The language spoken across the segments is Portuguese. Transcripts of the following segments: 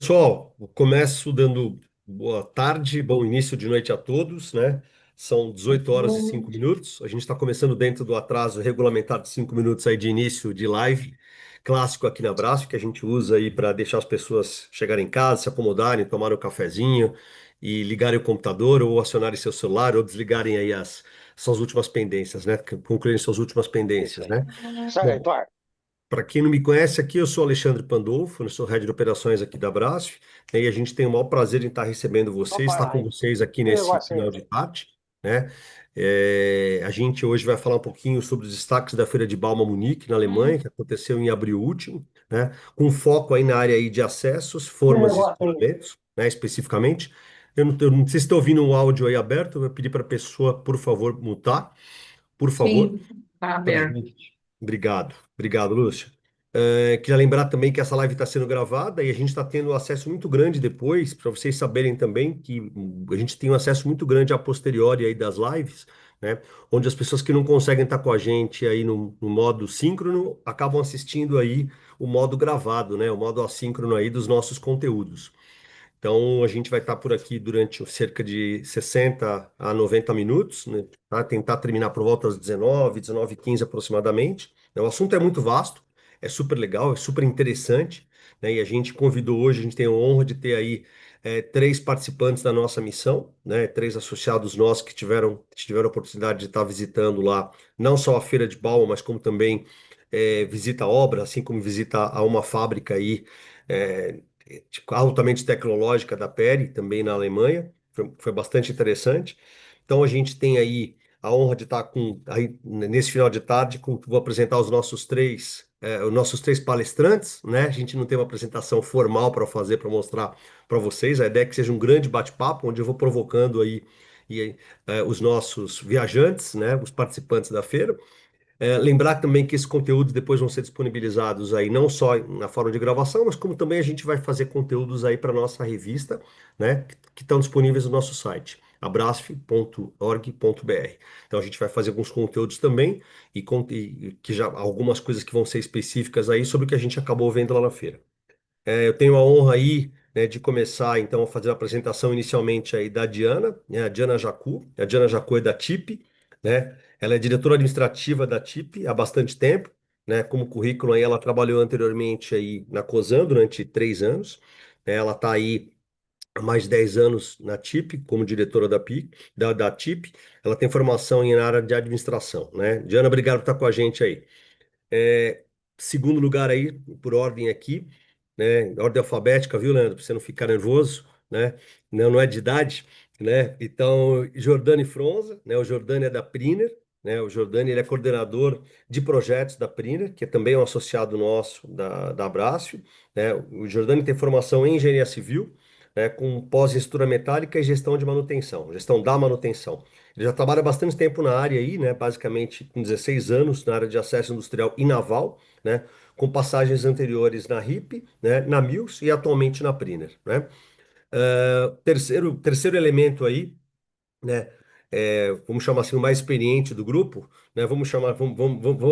Pessoal, eu começo dando boa tarde, bom início de noite a todos, né? São 18 horas e 5 minutos. A gente está começando dentro do atraso regulamentar de 5 minutos aí de início de live, clássico aqui na Brasf, que a gente usa aí para deixar as pessoas chegarem em casa, se acomodarem, tomarem um cafezinho e ligarem o computador ou acionarem seu celular ou desligarem aí as suas últimas pendências, né? Concluírem suas últimas pendências, né? Bom, Certo, Arthur. para quem não me conhece aqui, eu sou Alexandre Pandolfo, eu sou head de operações aqui da Brasf, né, e a gente tem o maior prazer em estar recebendo vocês, estar com Opa, vocês aqui eu nesse gostei. final de tarde, né? A gente hoje vai falar um pouquinho sobre os destaques da Feira de Bauma Munique, na Alemanha, que aconteceu em abril último, né? Com foco aí na área aí de acessos, Eu formas e gostei. equipamentos, né? Especificamente. Eu não sei se está ouvindo o áudio aí aberto, eu vou pedir para a pessoa, por favor, mutar, por favor. Sim, tá Pra aberto. gente. Obrigado, Lúcio. Queria lembrar também que essa live está sendo gravada e a gente está tendo acesso muito grande depois, para vocês saberem também que a gente tem um acesso muito grande a posteriori aí das lives, né? Onde as pessoas que não conseguem estar com a gente aí no modo síncrono acabam assistindo aí o modo gravado, né? O modo assíncrono aí dos nossos conteúdos. Então, a gente vai estar por aqui durante cerca de 60 a 90 minutos, né? Tá? Tentar terminar por volta das 19h15 aproximadamente. O assunto é muito vasto, é super legal, é super interessante, né? E a gente convidou hoje, a gente tem a honra de ter aí três participantes da nossa missão, né? Três associados nossos que tiveram a oportunidade de estar visitando lá, não só a Feira de Bauma, mas como também visita a obra, assim como visita a uma fábrica aí, é, altamente tecnológica da Peri, também na Alemanha. Foi bastante interessante. Então a gente tem aí a honra de estar aí, nesse final de tarde, vou apresentar os nossos três palestrantes, né? A gente não tem uma apresentação formal para fazer, para mostrar para vocês. A ideia é que seja um grande bate-papo, onde eu vou provocando aí os nossos viajantes, né? Os participantes da feira. Lembrar também que esses conteúdos depois vão ser disponibilizados aí não só na forma de gravação, mas como também a gente vai fazer conteúdos aí para nossa revista, né, que estão disponíveis no nosso site, abrasf.org.br. Então a gente vai fazer alguns conteúdos também e que já algumas coisas que vão ser específicas aí sobre o que a gente acabou vendo lá na feira. Eu tenho a honra aí, né, de começar então a fazer a apresentação inicialmente aí da Diana, né, a Diana Jacu. A Diana Jacu é da TIP, né? Ela é diretora administrativa da TIP há bastante tempo, né? Como currículo aí ela trabalhou anteriormente aí na Cosan durante 3 anos, né? Ela está aí há mais de 10 anos na TIP como diretora da TIP. Ela tem formação na área de administração, né? Diana, obrigado por estar com a gente aí. É, Segundo lugar aí, por ordem aqui, né? Ordem alfabética, viu, Leandro? Para você não ficar nervoso, né? Não, não é de idade, né? Então, Jordani Fronza, né? O Jordani é da Priner, né? O Jordani ele é coordenador de projetos da Priner, que é também um associado nosso da Brasf, né? O Jordani tem formação em engenharia civil, né? Com pós em estrutura metálica e gestão de manutenção, gestão da manutenção. Ele já trabalha bastante tempo na área aí, né? Basicamente com 16 anos na área de acesso industrial e naval, né? Com passagens anteriores na RIP, né? Na Mills e atualmente na Priner, né? Terceiro elemento aí, né? Vamos chamar assim, o mais experiente do grupo, né? Vamos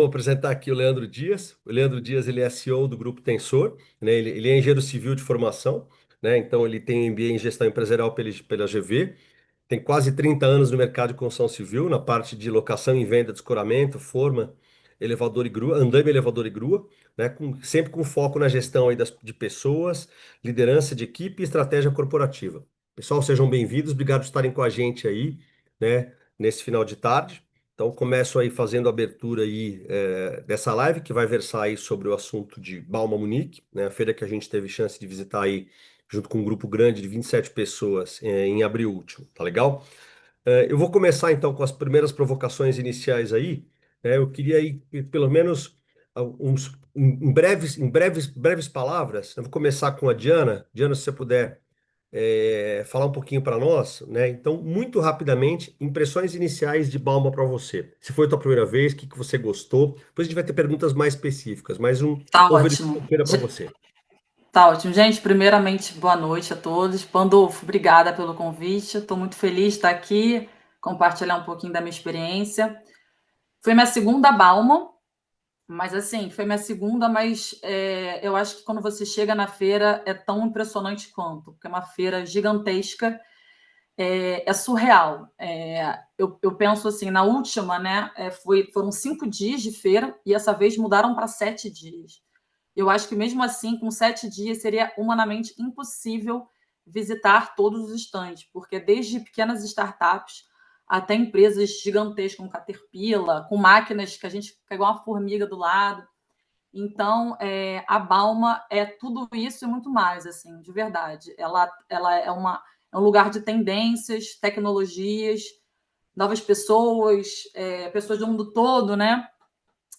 apresentar aqui o Leandro Dias. O Leandro Dias, ele é CEO do Grupo Tensor, né? Ele é engenheiro civil de formação, né? Então ele tem MBA em gestão empresarial pela GV. Tem quase 30 anos no mercado de construção civil, na parte de locação e venda de escoramento, forma, elevador e grua, andaime, elevador e grua, né? Sempre com foco na gestão aí de pessoas, liderança de equipe e estratégia corporativa. Pessoal, sejam bem-vindos, obrigado por estarem com a gente aí, né, nesse final de tarde. Então, começo aí fazendo a abertura aí dessa live, que vai versar aí sobre o assunto de Bauma Munique, né, a feira que a gente teve chance de visitar aí junto com um grupo grande de 27 pessoas em abril último, tá legal? Eu vou começar então com as primeiras provocações iniciais aí. Eu queria aí, pelo menos, breves palavras. Eu vou começar com a Diana. Diana, se você puder falar um pouquinho para nós, né? Então, muito rapidamente, impressões iniciais de Balma para você. Se foi a tua primeira vez, o que que você gostou? Depois a gente vai ter perguntas mais específicas, mas um Tá overview ótimo. da feira para você. Tá ótimo. Gente, primeiramente, boa noite a todos. Pandolfo, obrigada pelo convite. Estou muito feliz de estar aqui, compartilhar um pouquinho da minha experiência. Foi minha segunda Bauma. Mas assim, foi minha segunda, mas eu acho que quando você chega na feira é tão impressionante quanto, porque é uma feira gigantesca, é surreal. Eu penso assim, na última, né, foram 5 dias de feira e essa vez mudaram para 7 dias. Eu acho que mesmo assim, com 7 dias, seria humanamente impossível visitar todos os estandes, porque desde pequenas startups até empresas gigantescas como Caterpillar, com máquinas que a gente pegou uma formiga do lado. Então, a Balma é tudo isso e muito mais, assim, de verdade. Ela é um lugar de tendências, tecnologias, novas pessoas, pessoas do mundo todo, né?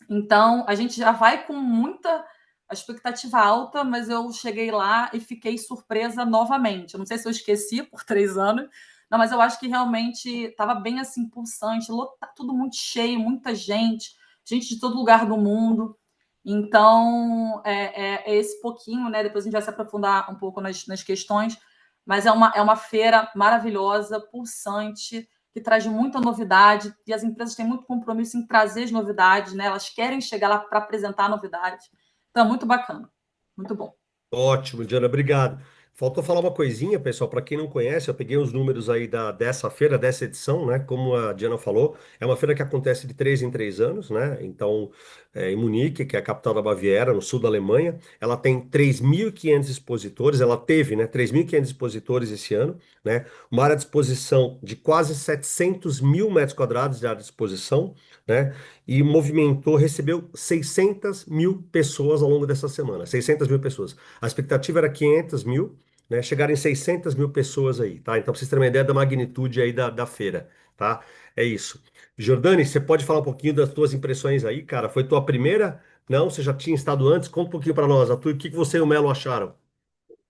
Então, a gente já vai com muita expectativa alta, mas eu cheguei lá e fiquei surpresa novamente. Eu não sei se eu esqueci por 3 anos, não, mas eu acho que realmente estava bem assim, pulsante, tudo muito cheio, muita gente de todo lugar do mundo. Então, é esse pouquinho, né? Depois a gente vai se aprofundar um pouco nas questões, mas é uma feira maravilhosa, pulsante, que traz muita novidade, e as empresas têm muito compromisso em trazer as novidades, né? Elas querem chegar lá para apresentar novidades. Então, é muito bacana, muito bom. Ótimo, Diana, obrigado. Faltou falar uma coisinha, pessoal, para quem não conhece, eu peguei os números aí dessa feira, dessa edição, né? Como a Diana falou, é uma feira que acontece de 3 em 3 anos, né? Então, em Munique, que é a capital da Baviera, no sul da Alemanha, ela tem 3.500 expositores, ela teve, né, 3.500 expositores esse ano, né? Uma área de exposição de quase 700 mil metros quadrados de área de exposição, né? E movimentou, recebeu 600 mil pessoas ao longo dessa semana, 600 mil pessoas. A expectativa era 500 mil, né? Chegaram em 600 mil pessoas aí, tá? Então, pra vocês terem uma ideia da magnitude aí da feira, tá? É isso. Jordani, você pode falar um pouquinho das tuas impressões aí, cara? Foi tua primeira? Não, você já tinha estado antes? Conta um pouquinho para nós, Arthur, o que que você e o Melo acharam?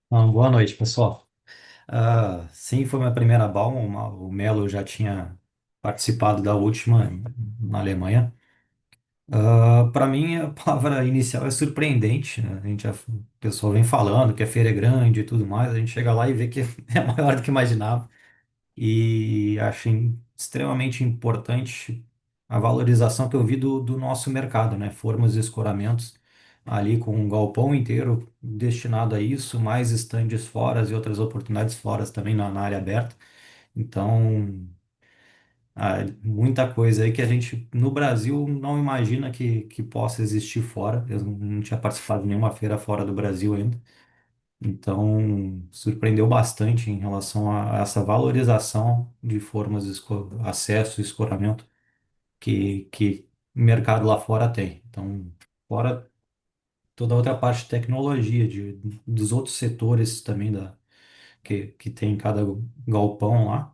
Boa noite, pessoal. Sim, foi minha primeira Bauma. O Melo já tinha participado da última na Alemanha. Para mim, a palavra inicial é surpreendente, né? O pessoal vem falando que a feira é grande e tudo mais. A gente chega lá e vê que é maior do que imaginava. E achei extremamente importante a valorização que eu vi do nosso mercado, né? Formas e escoramentos ali com um galpão inteiro destinado a isso, mais estandes fora e outras oportunidades fora também na área aberta. Então, muita coisa aí que a gente no Brasil não imagina que possa existir fora. Eu não tinha participado de nenhuma feira fora do Brasil ainda. Então, surpreendeu bastante em relação a essa valorização de formas de acesso e escoramento que o mercado lá fora tem. Então, fora toda a outra parte de tecnologia, dos outros setores também que tem em cada galpão lá,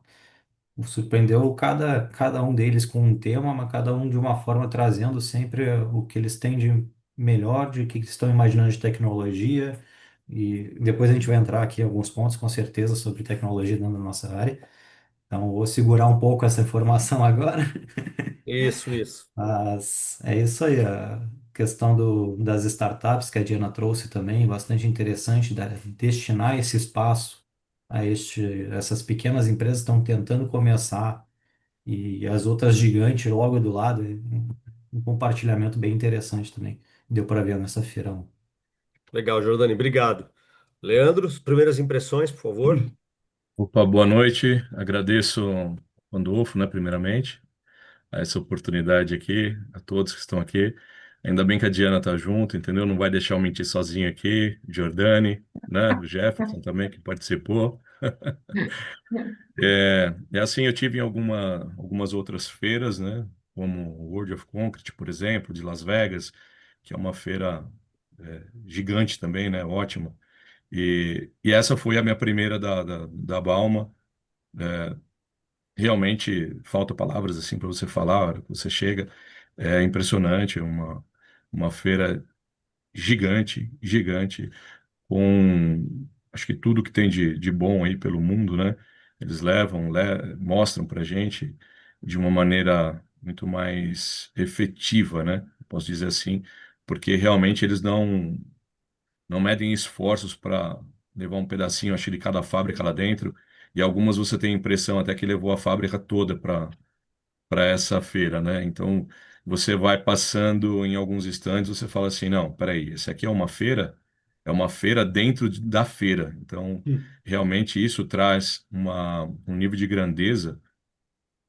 surpreendeu cada um deles com um tema, mas cada um de uma forma trazendo sempre o que eles têm de melhor, de que eles estão imaginando de tecnologia. E depois a gente vai entrar aqui em alguns pontos, com certeza, sobre tecnologia dentro da nossa área. Então, vou segurar um pouco essa informação agora, Isso, isso. mas é isso aí. A questão das startups que a Diana trouxe também, bastante interessante, destinar esse espaço a essas pequenas empresas que estão tentando começar e as outras gigantes logo do lado. É um compartilhamento bem interessante também. Deu para ver nessa feira. Legal, Jordani, obrigado. Leandro, primeiras impressões, por favor. Opa, boa noite. Agradeço ao Pandolfo, né, primeiramente, a essa oportunidade aqui, a todos que estão aqui. Ainda bem que a Diana tá junto, entendeu? Não vai deixar eu mentir sozinho aqui. Jordani, né? O Jefferson também que participou. É assim, eu tive em algumas outras feiras, né? Como o World of Concrete, por exemplo, de Las Vegas, que é uma feira gigante também, né? Ótima. E essa foi a minha primeira da Bauma. Realmente falta palavras assim para você falar, a hora que você chega. É impressionante, uma feira gigante, gigante, com acho que tudo que tem de bom aí pelo mundo, né? Eles mostram para gente de uma maneira muito mais efetiva, né? Posso dizer assim, porque realmente eles não medem esforços para levar um pedacinho, acho, de cada fábrica lá dentro. E algumas você tem a impressão até que levou a fábrica toda para essa feira, né? Então, você vai passando em alguns estandes, você fala assim, não, peraí, esse aqui é uma feira dentro da feira. Então, Hum. realmente isso traz um nível de grandeza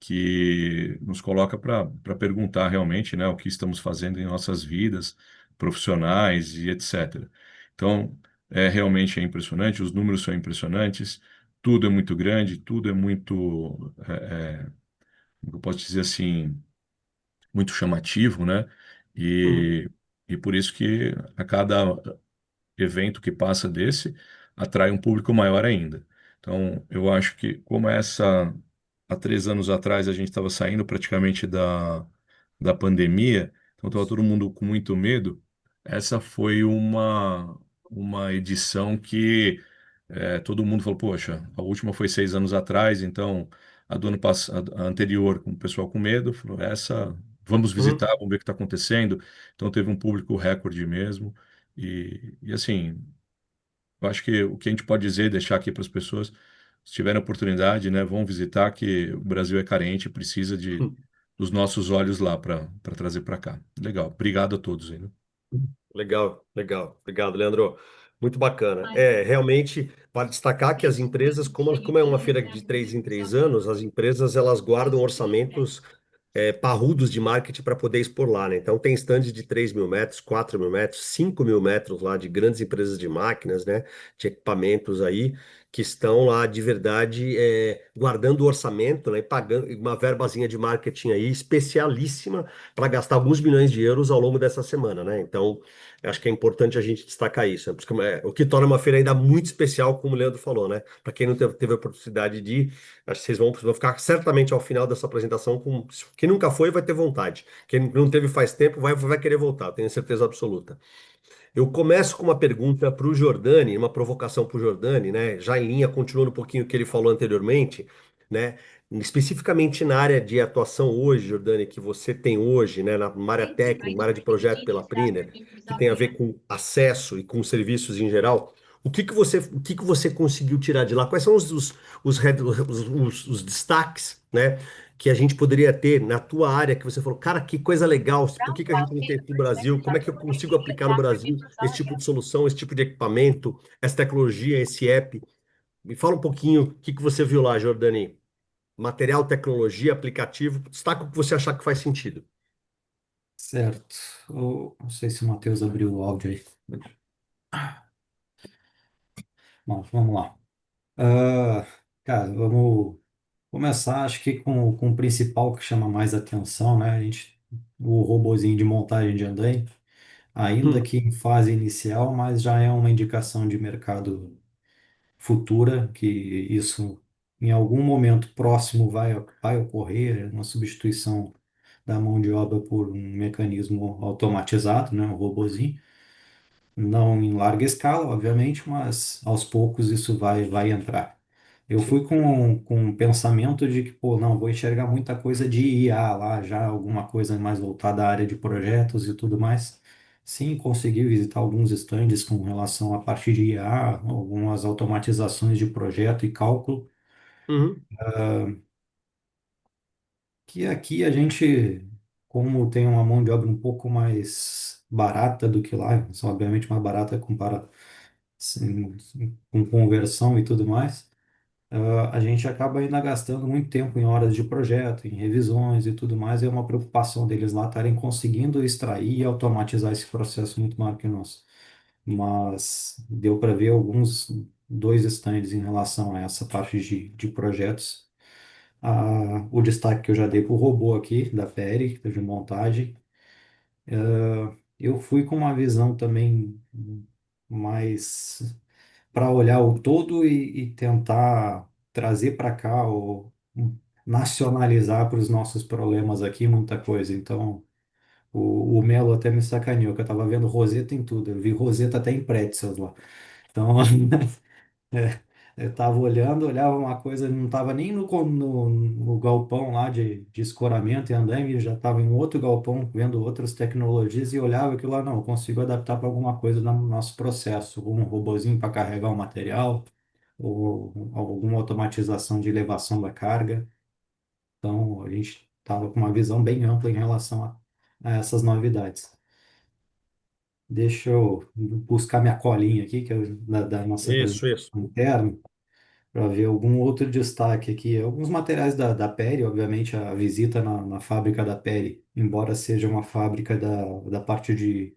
que nos coloca para perguntar realmente, né, o que estamos fazendo em nossas vidas profissionais e etc. Então, realmente é impressionante, os números são impressionantes, tudo é muito grande, tudo é muito, como eu posso dizer assim, muito chamativo, né? Uhum. E, e por isso que a cada evento que passa desse atrai um público maior ainda. Então, eu acho que como há 3 anos atrás a gente estava saindo praticamente da pandemia, então estava todo mundo com muito medo. Essa foi uma edição que todo mundo falou, poxa, a última foi 6 anos atrás, então a do ano passado, a anterior, com o pessoal com medo, falou, essa vamos visitar, Uhum. vamos ver o que está acontecendo. Então teve um público recorde mesmo. E assim, eu acho que o que a gente pode dizer, deixar aqui para as pessoas, se tiverem oportunidade, né, vão visitar, que o Brasil é carente, precisa dos nossos olhos lá para trazer para cá. Legal. Obrigado a todos aí, né? Legal, legal. Obrigado, Leandro. Muito bacana. Realmente, para destacar que as empresas, como é uma feira de 3 em 3 anos, as empresas elas guardam orçamentos parrudos de marketing para poder expor lá, né? Então tem stands de 3 mil metros, 4 mil metros, 5 mil metros lá de grandes empresas de máquinas, né? De equipamentos aí que estão lá de verdade guardando o orçamento, né? E pagando uma verbazinha de marketing aí especialíssima para gastar alguns milhões de euros ao longo dessa semana, né? Então eu acho que é importante a gente destacar isso, né? Porque, o que torna uma feira ainda muito especial, como o Leandro falou, né? Para quem não teve a oportunidade de ir, acho que vocês vão ficar certamente ao final dessa apresentação com. Quem nunca foi vai ter vontade. Quem não teve faz tempo vai querer voltar, tenho certeza absoluta. Eu começo com uma pergunta para o Jordani, uma provocação para o Jordani, né? Já em linha, continuando um pouquinho o que ele falou anteriormente, né? Especificamente na área de atuação hoje, Jordani, que você tem hoje, né? Na área técnica, na área de projeto pela Priner, que tem a ver com acesso e com serviços em geral. O que que você conseguiu tirar de lá? Quais são os destaques, né? Que a gente poderia ter na tua área, que você falou, cara, que coisa legal, por que que a gente não tem aqui no Brasil? Como é que eu consigo aplicar no Brasil esse tipo de solução, esse tipo de equipamento, essa tecnologia, esse app? Me fala um pouquinho o que que você viu lá, Jordani. Material, tecnologia, aplicativo, destaca o que você achar que faz sentido. Certo. Não sei se o Matheus abriu o áudio aí. Bom, vamos lá. Ah, cara, vamos começar, acho que com o principal que chama mais atenção, né? O robozinho de montagem de andaime, ainda Hum, que em fase inicial, mas já é uma indicação de mercado futura, que isso em algum momento próximo vai ocorrer, uma substituição da mão de obra por um mecanismo automatizado, né? Um robozinho. Não em larga escala, obviamente, mas aos poucos isso vai entrar. Eu sim. fui com o pensamento de que, pô, não, vou enxergar muita coisa de IA lá, já alguma coisa mais voltada à área de projetos e tudo mais. Sim, consegui visitar alguns estandes com relação à parte de IA, algumas automatizações de projeto e cálculo, Uhum, que aqui a gente, como tem uma mão de obra um pouco mais barata do que lá, são obviamente mais barata comparado com conversão e tudo mais, a gente acaba ainda gastando muito tempo em horas de projeto, em revisões e tudo mais, e é uma preocupação deles lá estarem conseguindo extrair e automatizar esse processo muito maior que nós. Mas deu para ver dois estandes em relação a essa parte de projetos. O destaque que eu já dei para o robô aqui, da Peri, de montagem. Eu fui com uma visão também mais para olhar o todo e tentar trazer para cá ou nacionalizar para os nossos problemas aqui muita coisa. Então, o Melo até me sacaneou, que eu estava vendo Rosetta em tudo. Eu vi Rosetta até em pretzels lá. Então, é, eu estava olhando, olhava uma coisa, não estava nem no galpão lá de escoramento e andaime, já estava em outro galpão vendo outras tecnologias e olhava aquilo lá, não, eu consigo adaptar para alguma coisa no nosso processo, um robozinho para carregar o material, ou alguma automatização de elevação da carga. Então, a gente estava com uma visão bem ampla em relação a essas novidades. Deixa eu buscar minha colinha aqui, que é da nossa Isso, apresentação isso. interna, para ver algum outro destaque aqui. Alguns materiais da Peri, obviamente, a visita na fábrica da Peri, embora seja uma fábrica da parte de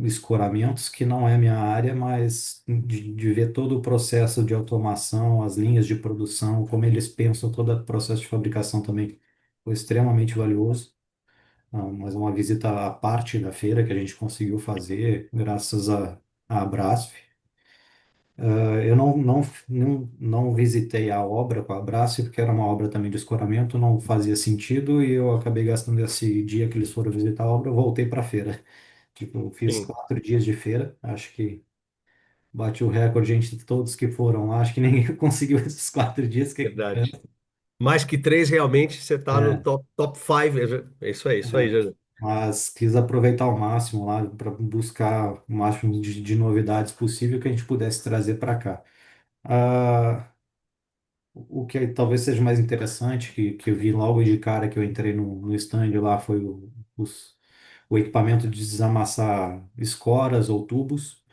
escoramentos, que não é minha área, mas de ver todo o processo de automação, as linhas de produção, como eles pensam todo o processo de fabricação também, foi extremamente valioso. Mas uma visita à parte da feira que a gente conseguiu fazer, graças à Brasf. Eu não visitei a obra com a Brasf, porque era uma obra também de escoramento, não fazia sentido, e eu acabei gastando esse dia que eles foram visitar a obra, eu voltei para a feira. Tipo, eu fiz Sim, 4 dias de feira, acho que bati o recorde entre todos que foram lá, acho que ninguém conseguiu esses 4 dias, que verdade. Mais que três, realmente, você está no é, top 5. É isso aí, é, Jana. mas quis aproveitar ao máximo lá para buscar o máximo de novidades possível que a gente pudesse trazer para cá. Ah, o que talvez seja mais interessante, que eu vi logo de cara que eu entrei no stand lá, foi o equipamento de desamassar escoras ou tubos,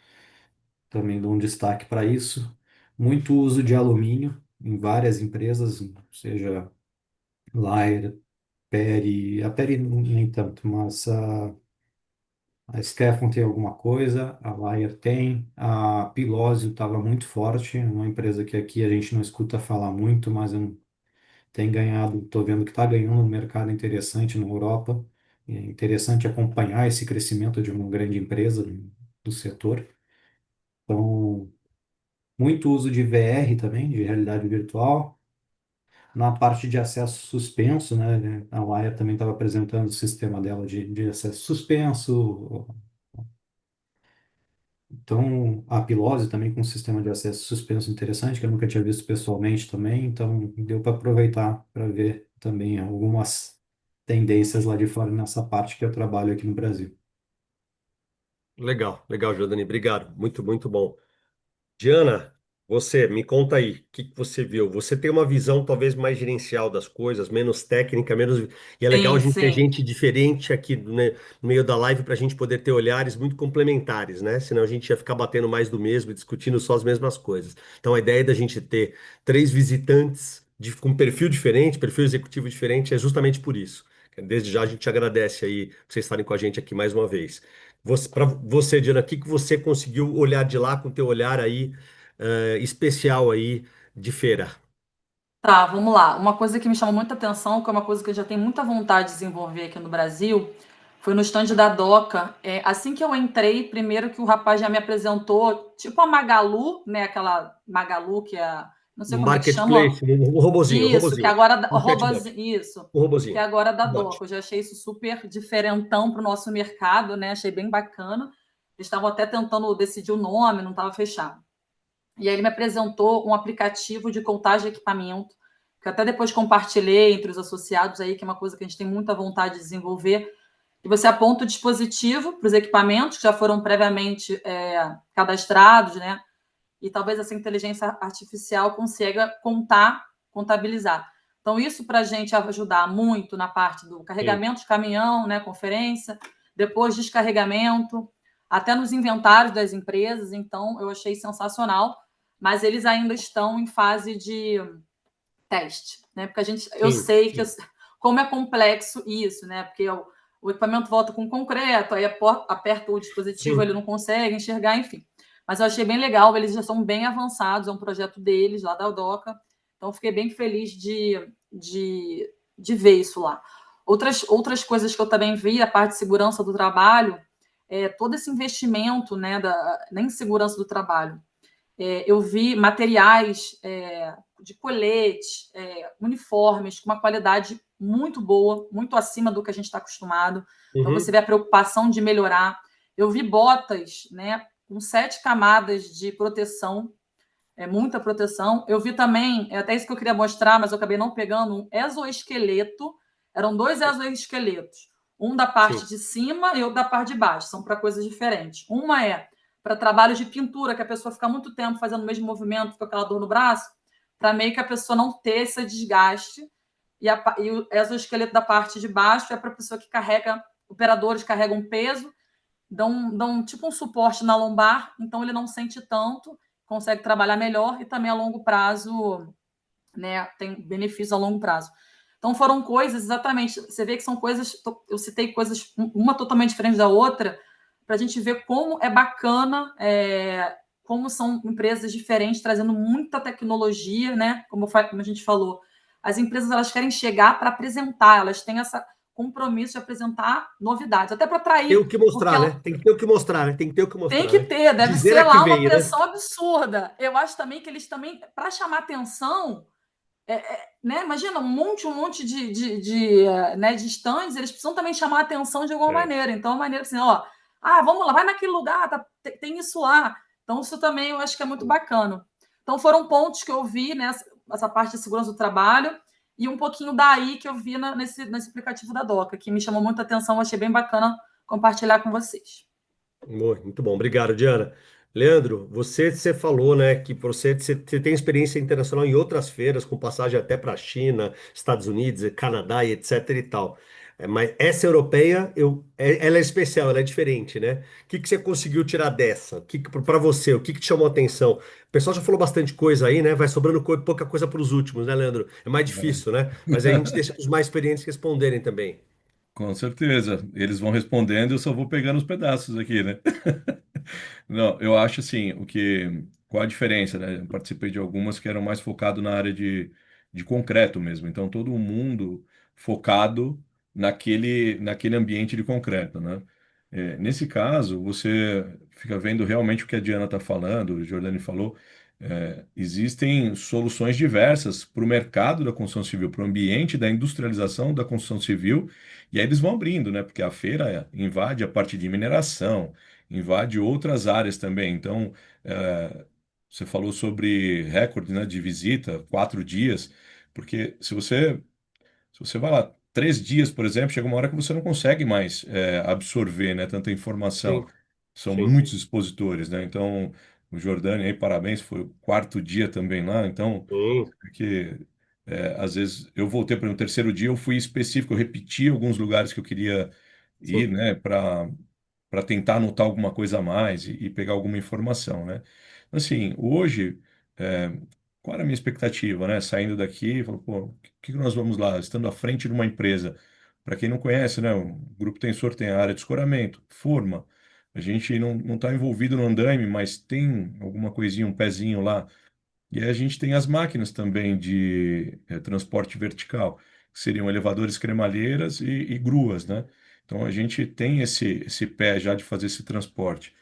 também dou um destaque para isso. Muito uso de alumínio em várias empresas, seja Lair, Peri, a Peri nem tanto, mas a Scaflon tem alguma coisa, a Lair tem, a Pilósio estava muito forte, uma empresa que aqui a gente não escuta falar muito, mas tem ganhado, estou vendo que está ganhando um mercado interessante na Europa. É interessante acompanhar esse crescimento de uma grande empresa do setor. Então, muito uso de VR também, de realidade virtual. Na parte de acesso suspenso, né? A Wire também estava apresentando o sistema dela de acesso suspenso. Então, a Pilose também com um sistema de acesso suspenso interessante, que eu nunca tinha visto pessoalmente também. Então, deu para aproveitar para ver também algumas tendências lá de fora nessa parte que eu trabalho aqui no Brasil. Legal, legal, Jordani. Obrigado. Muito, muito bom. Diana, você, me conta aí, o que que você viu? Você tem uma visão talvez mais gerencial das coisas, menos técnica, menos. E é legal a Sim, gente ter sim. gente diferente aqui né, no meio da live para a gente poder ter olhares muito complementares, né? Senão a gente ia ficar batendo mais do mesmo, e discutindo só as mesmas coisas. Então a ideia da gente ter três visitantes com perfil diferente, perfil executivo diferente, é justamente por isso. Desde já a gente agradece aí por vocês estarem com a gente aqui mais uma vez. Para você, Diana, o que que você conseguiu olhar de lá com o teu olhar aí especial aí de feira? Tá, vamos lá. Uma coisa que me chamou muita atenção, que é uma coisa que eu já tenho muita vontade de desenvolver aqui no Brasil, foi no stand da Doca. Assim que eu entrei, primeiro que o rapaz já me apresentou, tipo a Magalu, né? Aquela Magalu que é, não sei Um como é que chama. marketplace, um robozinho, um Isso, que robozinho, agora um chatbot, isso, um que é robozinho. agora da Um bot. Doca. Eu já achei isso super diferentão para o nosso mercado, né? Achei bem bacana. Eles estavam até tentando decidir o nome, não estava fechado. E aí ele me apresentou um aplicativo de contagem de equipamento, que eu até depois compartilhei entre os associados aí, que é uma coisa que a gente tem muita vontade de desenvolver. E você aponta o dispositivo para os equipamentos que já foram previamente cadastrados, né? E talvez essa inteligência artificial consiga contabilizar. Então, isso para a gente ajudar muito na parte do Sim, carregamento de caminhão, né, conferência, depois descarregamento, até nos inventários das empresas. Então, eu achei sensacional, mas eles ainda estão em fase de teste, né? Porque eu sim, sei que sim. como é complexo isso, né? Porque o equipamento volta com concreto, aí aperta o dispositivo, ele Sim. não consegue enxergar, enfim. Mas eu achei bem legal, eles já são bem avançados, é um projeto deles, lá da Doca. Então, fiquei bem feliz de ver isso lá. Outras coisas que eu também vi, a parte de segurança do trabalho, todo esse investimento, né, nem segurança do trabalho, eu vi materiais de colete, uniformes com uma qualidade muito boa, muito acima do que a gente está acostumado. Então você Uhum. vê a preocupação de melhorar. Eu vi botas, né, com 7 camadas de proteção, muita proteção. Eu vi também, até isso que eu queria mostrar, mas eu acabei não pegando, um exoesqueleto. Eram 2 exoesqueletos. Um da parte Sim, de cima e outro da parte de baixo. São para coisas diferentes. Uma é para trabalhos de pintura, que a pessoa fica muito tempo fazendo o mesmo movimento com aquela dor no braço, para meio que a pessoa não ter esse desgaste. e o exoesqueleto da parte de baixo é para a pessoa que carrega, operadores carregam peso, dão tipo um suporte na lombar, então ele não sente tanto, consegue trabalhar melhor e também a longo prazo, né, tem benefícios a longo prazo. Então foram coisas, exatamente, você vê que são coisas, eu citei coisas, uma totalmente diferente da outra, para a gente ver como é bacana, como são empresas diferentes, trazendo muita tecnologia, né? Como a gente falou, as empresas elas querem chegar para apresentar, elas têm esse compromisso de apresentar novidades, até para Tem atrair, o que porque mostrar, ela né? Tem que ter o que mostrar, né? Tem que ter o que tem mostrar, que né? ter, deve Dizer ser a que lá uma veio, né? pressão absurda. Eu acho também que eles também, para chamar atenção, né? Imagina um monte né, de stands, eles precisam também chamar a atenção de alguma É. maneira. Então, a maneira assim, ó, vamos lá, vai naquele lugar, tem isso lá. Então, isso também eu acho que é muito bacana. Então, foram pontos que eu vi nessa essa parte de segurança do trabalho e um pouquinho daí que eu vi nesse aplicativo da Doca, que me chamou muita atenção, eu achei bem bacana compartilhar com vocês. Muito bom, obrigado, Diana. Leandro, você falou, né, que você tem experiência internacional em outras feiras, com passagem até para a China, Estados Unidos, Canadá e etc e tal. Mas essa europeia, ela é especial, ela é diferente, né? O que que você conseguiu tirar dessa? Para você, o que que te chamou a atenção? O pessoal já falou bastante coisa aí, né? Vai sobrando pouca coisa para os últimos, né, Leandro? É mais difícil, né? Mas aí a gente deixa os mais experientes responderem também. Com certeza. Eles vão respondendo, eu só vou pegando os pedaços aqui, né? Não, eu acho assim, qual a diferença, né? Eu participei de algumas que eram mais focado na área de concreto mesmo. Então, todo mundo focado naquele ambiente de concreto, né? Nesse caso, você fica vendo realmente o que a Diana está falando, o Jordani falou. Existem soluções diversas para o mercado da construção civil, para o ambiente da industrialização da construção civil, e aí eles vão abrindo, né? Porque a feira invade a parte de mineração, invade outras áreas também. Então, você falou sobre recorde, né, de visita, 4 dias, porque se você vai lá 3 dias, por exemplo, chega uma hora que você não consegue mais absorver, né, tanta informação. Sim, São sim. muitos expositores, né? Então, o Jordânia aí, parabéns, foi o 4 dia também lá. Então, Sim, porque às vezes eu voltei para o terceiro dia, eu fui específico, eu repeti alguns lugares que eu queria ir, sim. né, para tentar anotar alguma coisa a mais e pegar alguma informação, né? Assim, hoje, é, qual era a minha expectativa, né? Saindo daqui, falou, pô, o que nós vamos lá? Estando à frente de uma empresa, para quem não conhece, né? O Grupo Tensor tem a área de escoramento, forma. A gente não está envolvido no andaime, mas tem alguma coisinha, um pezinho lá. E aí a gente tem as máquinas também de transporte vertical, que seriam elevadores cremalheiras e gruas, né? Então a gente tem esse pé já de fazer esse transporte.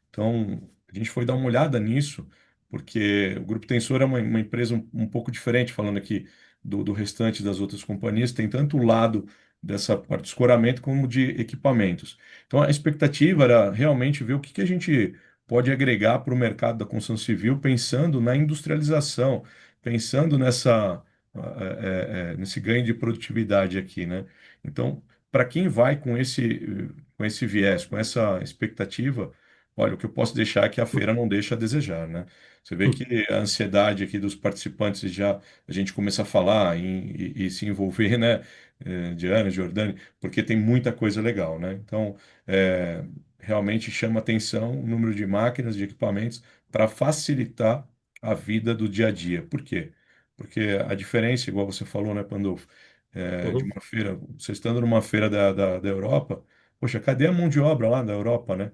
Então, a gente foi dar uma olhada nisso, porque o Grupo Tensor é uma empresa um pouco diferente, falando aqui do restante das outras companhias, tem tanto o lado dessa parte de escoramento como de equipamentos. Então, a expectativa era realmente ver o que a gente pode agregar para o mercado da construção civil, pensando na industrialização, pensando nesse ganho de produtividade aqui, né? Então, para quem vai com esse viés, com essa expectativa, olha, o que eu posso deixar é que a feira não deixa a desejar, né? Você vê que a ansiedade aqui dos participantes já a gente começa a falar e se envolver, né? Diana, Jordane, porque tem muita coisa legal, né? Então, realmente chama atenção o número de máquinas, de equipamentos para facilitar a vida do dia a dia. Por quê? Porque a diferença, igual você falou, né, Pandolfo, de Uhum. uma feira, você estando numa feira da Europa, poxa, cadê a mão de obra lá da Europa, né?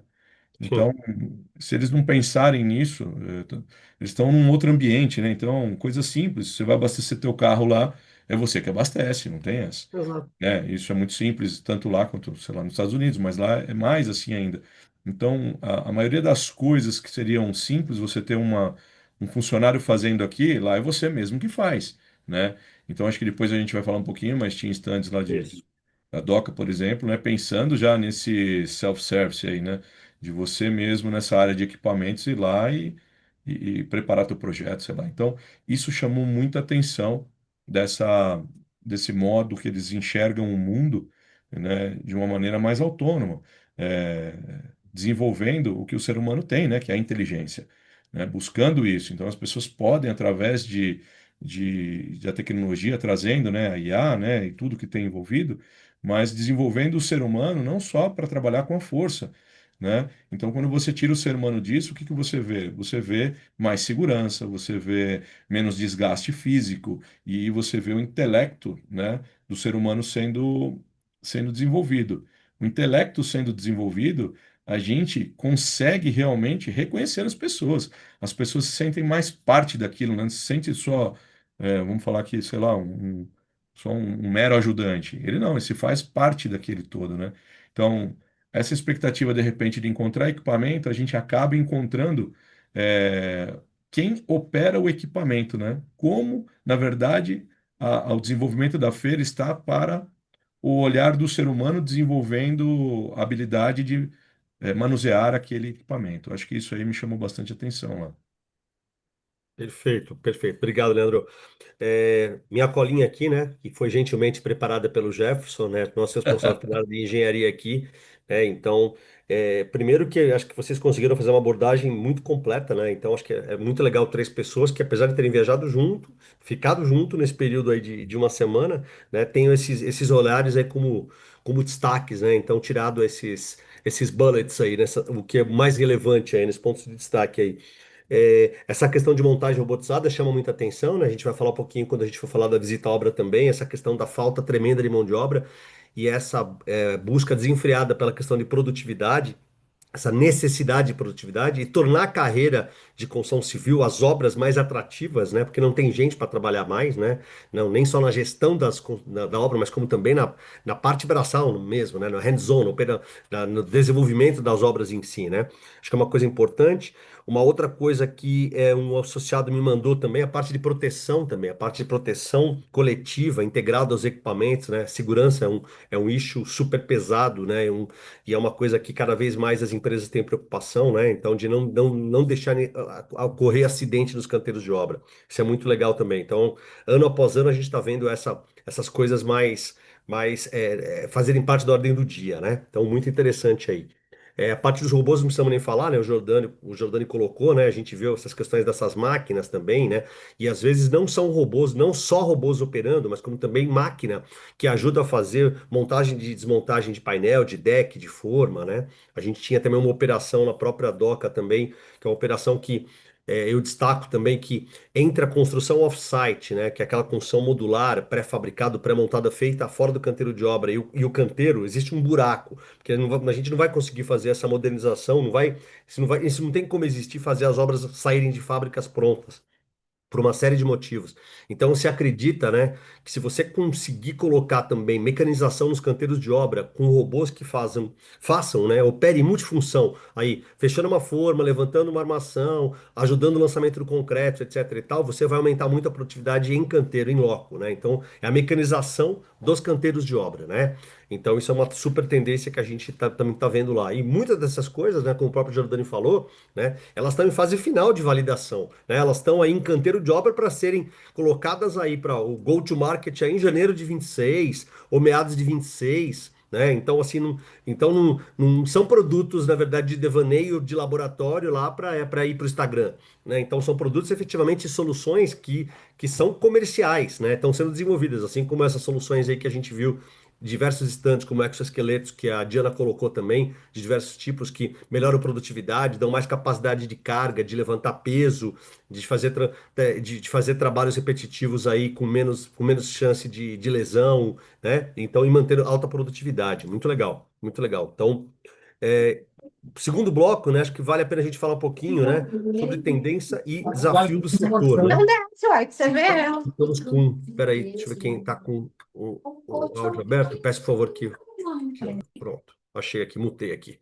Então, Sim. se eles não pensarem nisso, eles estão num outro ambiente, né? Então, coisa simples, você vai abastecer teu carro lá, é você que abastece, não tem essa, Exato. né? Isso é muito simples, tanto lá quanto, sei lá, nos Estados Unidos, mas lá é mais assim ainda. Então, a maioria das coisas que seriam simples, você ter um funcionário fazendo aqui, lá é você mesmo que faz, né? Então, acho que depois a gente vai falar um pouquinho, mas tinha instantes lá Isso. da Doca, por exemplo, né? Pensando já nesse self-service aí, né? De você mesmo nessa área de equipamentos ir lá e preparar teu projeto, sei lá. Então, isso chamou muita atenção desse modo que eles enxergam o mundo, né, de uma maneira mais autônoma, é, desenvolvendo o que o ser humano tem, né, que é a inteligência, né, buscando isso. Então, as pessoas podem, através da tecnologia trazendo, né, a IA, né, e tudo que tem envolvido, mas desenvolvendo o ser humano não só para trabalhar com a força, né? Então, quando você tira o ser humano disso, o que que você vê? Você vê mais segurança, você vê menos desgaste físico e você vê o intelecto, né, do ser humano sendo desenvolvido. O intelecto sendo desenvolvido, a gente consegue realmente reconhecer as pessoas. As pessoas se sentem mais parte daquilo, né? Não se sente só, vamos falar aqui, sei lá, só um mero ajudante. Ele não, ele se faz parte daquele todo, né? Então, essa expectativa, de repente, de encontrar equipamento, a gente acaba encontrando quem opera o equipamento, né? Como, na verdade, o desenvolvimento da feira está para o olhar do ser humano desenvolvendo a habilidade de manusear aquele equipamento. Acho que isso aí me chamou bastante atenção lá. Perfeito, perfeito. Obrigado, Leandro. Minha colinha aqui, né, que foi gentilmente preparada pelo Jefferson, né, nosso responsável pela área de engenharia aqui, né, então, primeiro que acho que vocês conseguiram fazer uma abordagem muito completa, né, então acho que é muito legal três pessoas que, apesar de terem viajado junto, ficado junto nesse período aí de uma semana, né, tenham esses olhares aí como destaques, né, então tirado esses bullets aí, o que é mais relevante aí, nesse ponto de destaque aí. Essa questão de montagem robotizada chama muita atenção, né? A gente vai falar um pouquinho quando a gente for falar da visita à obra também, essa questão da falta tremenda de mão de obra e essa busca desenfreada pela questão de produtividade, essa necessidade de produtividade e tornar a carreira de construção civil, as obras mais atrativas, né? Porque não tem gente para trabalhar mais, né? Não, nem só na gestão da obra, mas como também na parte braçal mesmo, né? No hands-on, no desenvolvimento das obras em si, né? Acho que é uma coisa importante. Uma outra coisa que um associado me mandou também, a parte de proteção também, a parte de proteção coletiva, integrada aos equipamentos, né? Segurança é um issue super pesado, né? E é uma coisa que cada vez mais as empresas têm preocupação, né? Então, de não deixar ocorrer acidente nos canteiros de obra. Isso é muito legal também. Então, ano após ano, a gente está vendo essas coisas mais fazerem parte da ordem do dia, né? Então, muito interessante aí. A parte dos robôs não precisamos nem falar, né? O Jordani colocou, né? A gente viu essas questões dessas máquinas também, né? E às vezes não são robôs, não só robôs operando, mas como também máquina que ajuda a fazer montagem e desmontagem de painel, de deck, de forma, né? A gente tinha também uma operação na própria Doca também, que é uma operação que eu destaco também que entre a construção off-site, né, que é aquela construção modular, pré-fabricado, pré-montada, feita fora do canteiro de obra, e o canteiro, existe um buraco, porque a gente não vai conseguir fazer essa modernização, isso não tem como existir fazer as obras saírem de fábricas prontas por uma série de motivos. Então, se acredita, né, que se você conseguir colocar também mecanização nos canteiros de obra com robôs que façam, né, opere multifunção, aí fechando uma forma, levantando uma armação, ajudando o lançamento do concreto, etc e tal, você vai aumentar muito a produtividade em canteiro, em loco, né? Então, é a mecanização dos canteiros de obra, né? Então, isso é uma super tendência que a gente também está vendo lá. E muitas dessas coisas, né, como o próprio Giordani falou, né, elas estão em fase final de validação, né? Elas estão aí em canteiro de obra para serem colocadas aí para o go-to-market aí em janeiro de 26 ou meados de 26, né? Então, assim, não são produtos, na verdade, de devaneio de laboratório lá para ir para o Instagram, né? Então, são produtos efetivamente soluções que são comerciais, né? Estão sendo desenvolvidas, assim como essas soluções aí que a gente viu diversos estantes, como exoesqueletos, que a Diana colocou também, de diversos tipos, que melhoram a produtividade, dão mais capacidade de carga, de levantar peso, de fazer trabalhos repetitivos aí com menos chance de lesão, né? Então, e manter alta produtividade. Muito legal, muito legal. Então, é, segundo bloco, né? Acho que vale a pena a gente falar um pouquinho, né? Sobre tendência e desafio do setor, né? Não desce, uai, que você vê ela. Estamos com. Peraí, deixa eu ver quem está com o áudio aberto. Peço, por favor, que pronto. Achei aqui, mutei aqui.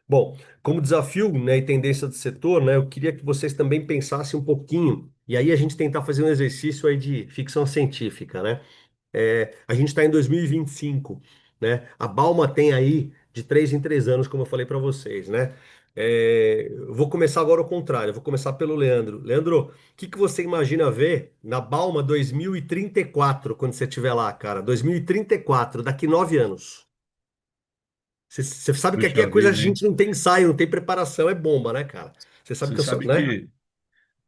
Bom, como desafio, né, e tendência do setor, né, eu queria que vocês também pensassem um pouquinho, e aí a gente tentar fazer um exercício aí de ficção científica, né? A gente está em 2025, né? A Balma tem aí de 3 em 3 anos, como eu falei para vocês, né? Eu vou começar agora ao contrário, eu vou começar pelo Leandro. Leandro, o que que você imagina ver na Balma 2034, quando você estiver lá, cara? 2034, daqui 9 anos. Você sabe que aqui Puxa a coisa a vida, hein? gente não tem ensaio, não tem preparação, é bomba, né, cara? Você sabe Você que eu sou, sabe né? que,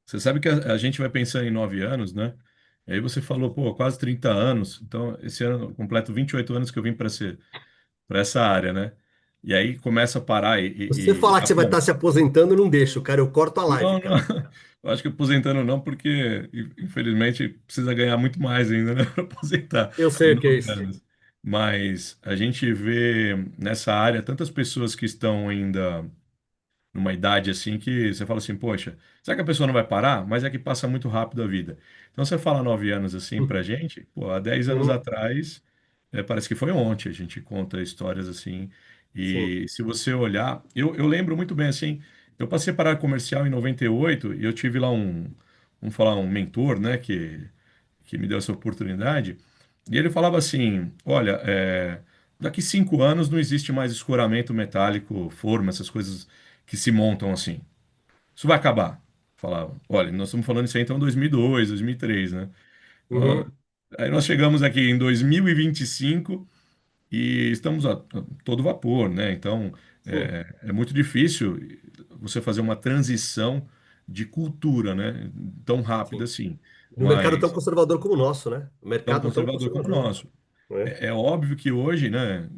você sabe que a gente vai pensando em 9 anos, né? E aí você falou, pô, quase 30 anos. Então, esse ano eu completo 28 anos que eu vim para essa área, né? E aí começa a parar Você e falar que dá você vai pra... estar se aposentando, não deixo, cara. Eu corto a live, Não, não. cara. Eu acho que aposentando não, porque infelizmente precisa ganhar muito mais ainda, né, para aposentar Eu sei em o que é 9 isso. anos. Mas a gente vê nessa área tantas pessoas que estão ainda numa idade assim que você fala assim, poxa, será que a pessoa não vai parar? Mas é que passa muito rápido a vida. Então você fala 9 anos assim pra gente, pô, há 10 anos Uhum, atrás, parece que foi ontem, a gente conta histórias assim. sim. E se você olhar, eu lembro muito bem assim, eu passei para a área comercial em 98 e eu tive lá vamos falar, um mentor, né, que me deu essa oportunidade. E ele falava assim: olha, daqui 5 anos não existe mais escoramento metálico, forma, essas coisas que se montam assim. Isso vai acabar. Falava. Olha, nós estamos falando isso aí então em 2002, 2003, né? Ó, Uhum, aí nós chegamos aqui em 2025 e estamos a todo vapor, né? Então sim. é muito difícil você fazer uma transição de cultura, né? Tão rápida Sim. assim. Num mercado tão Mas conservador como o nosso, né? Um tão mercado tão conservador como o conservador, nosso. né? É óbvio que hoje, né,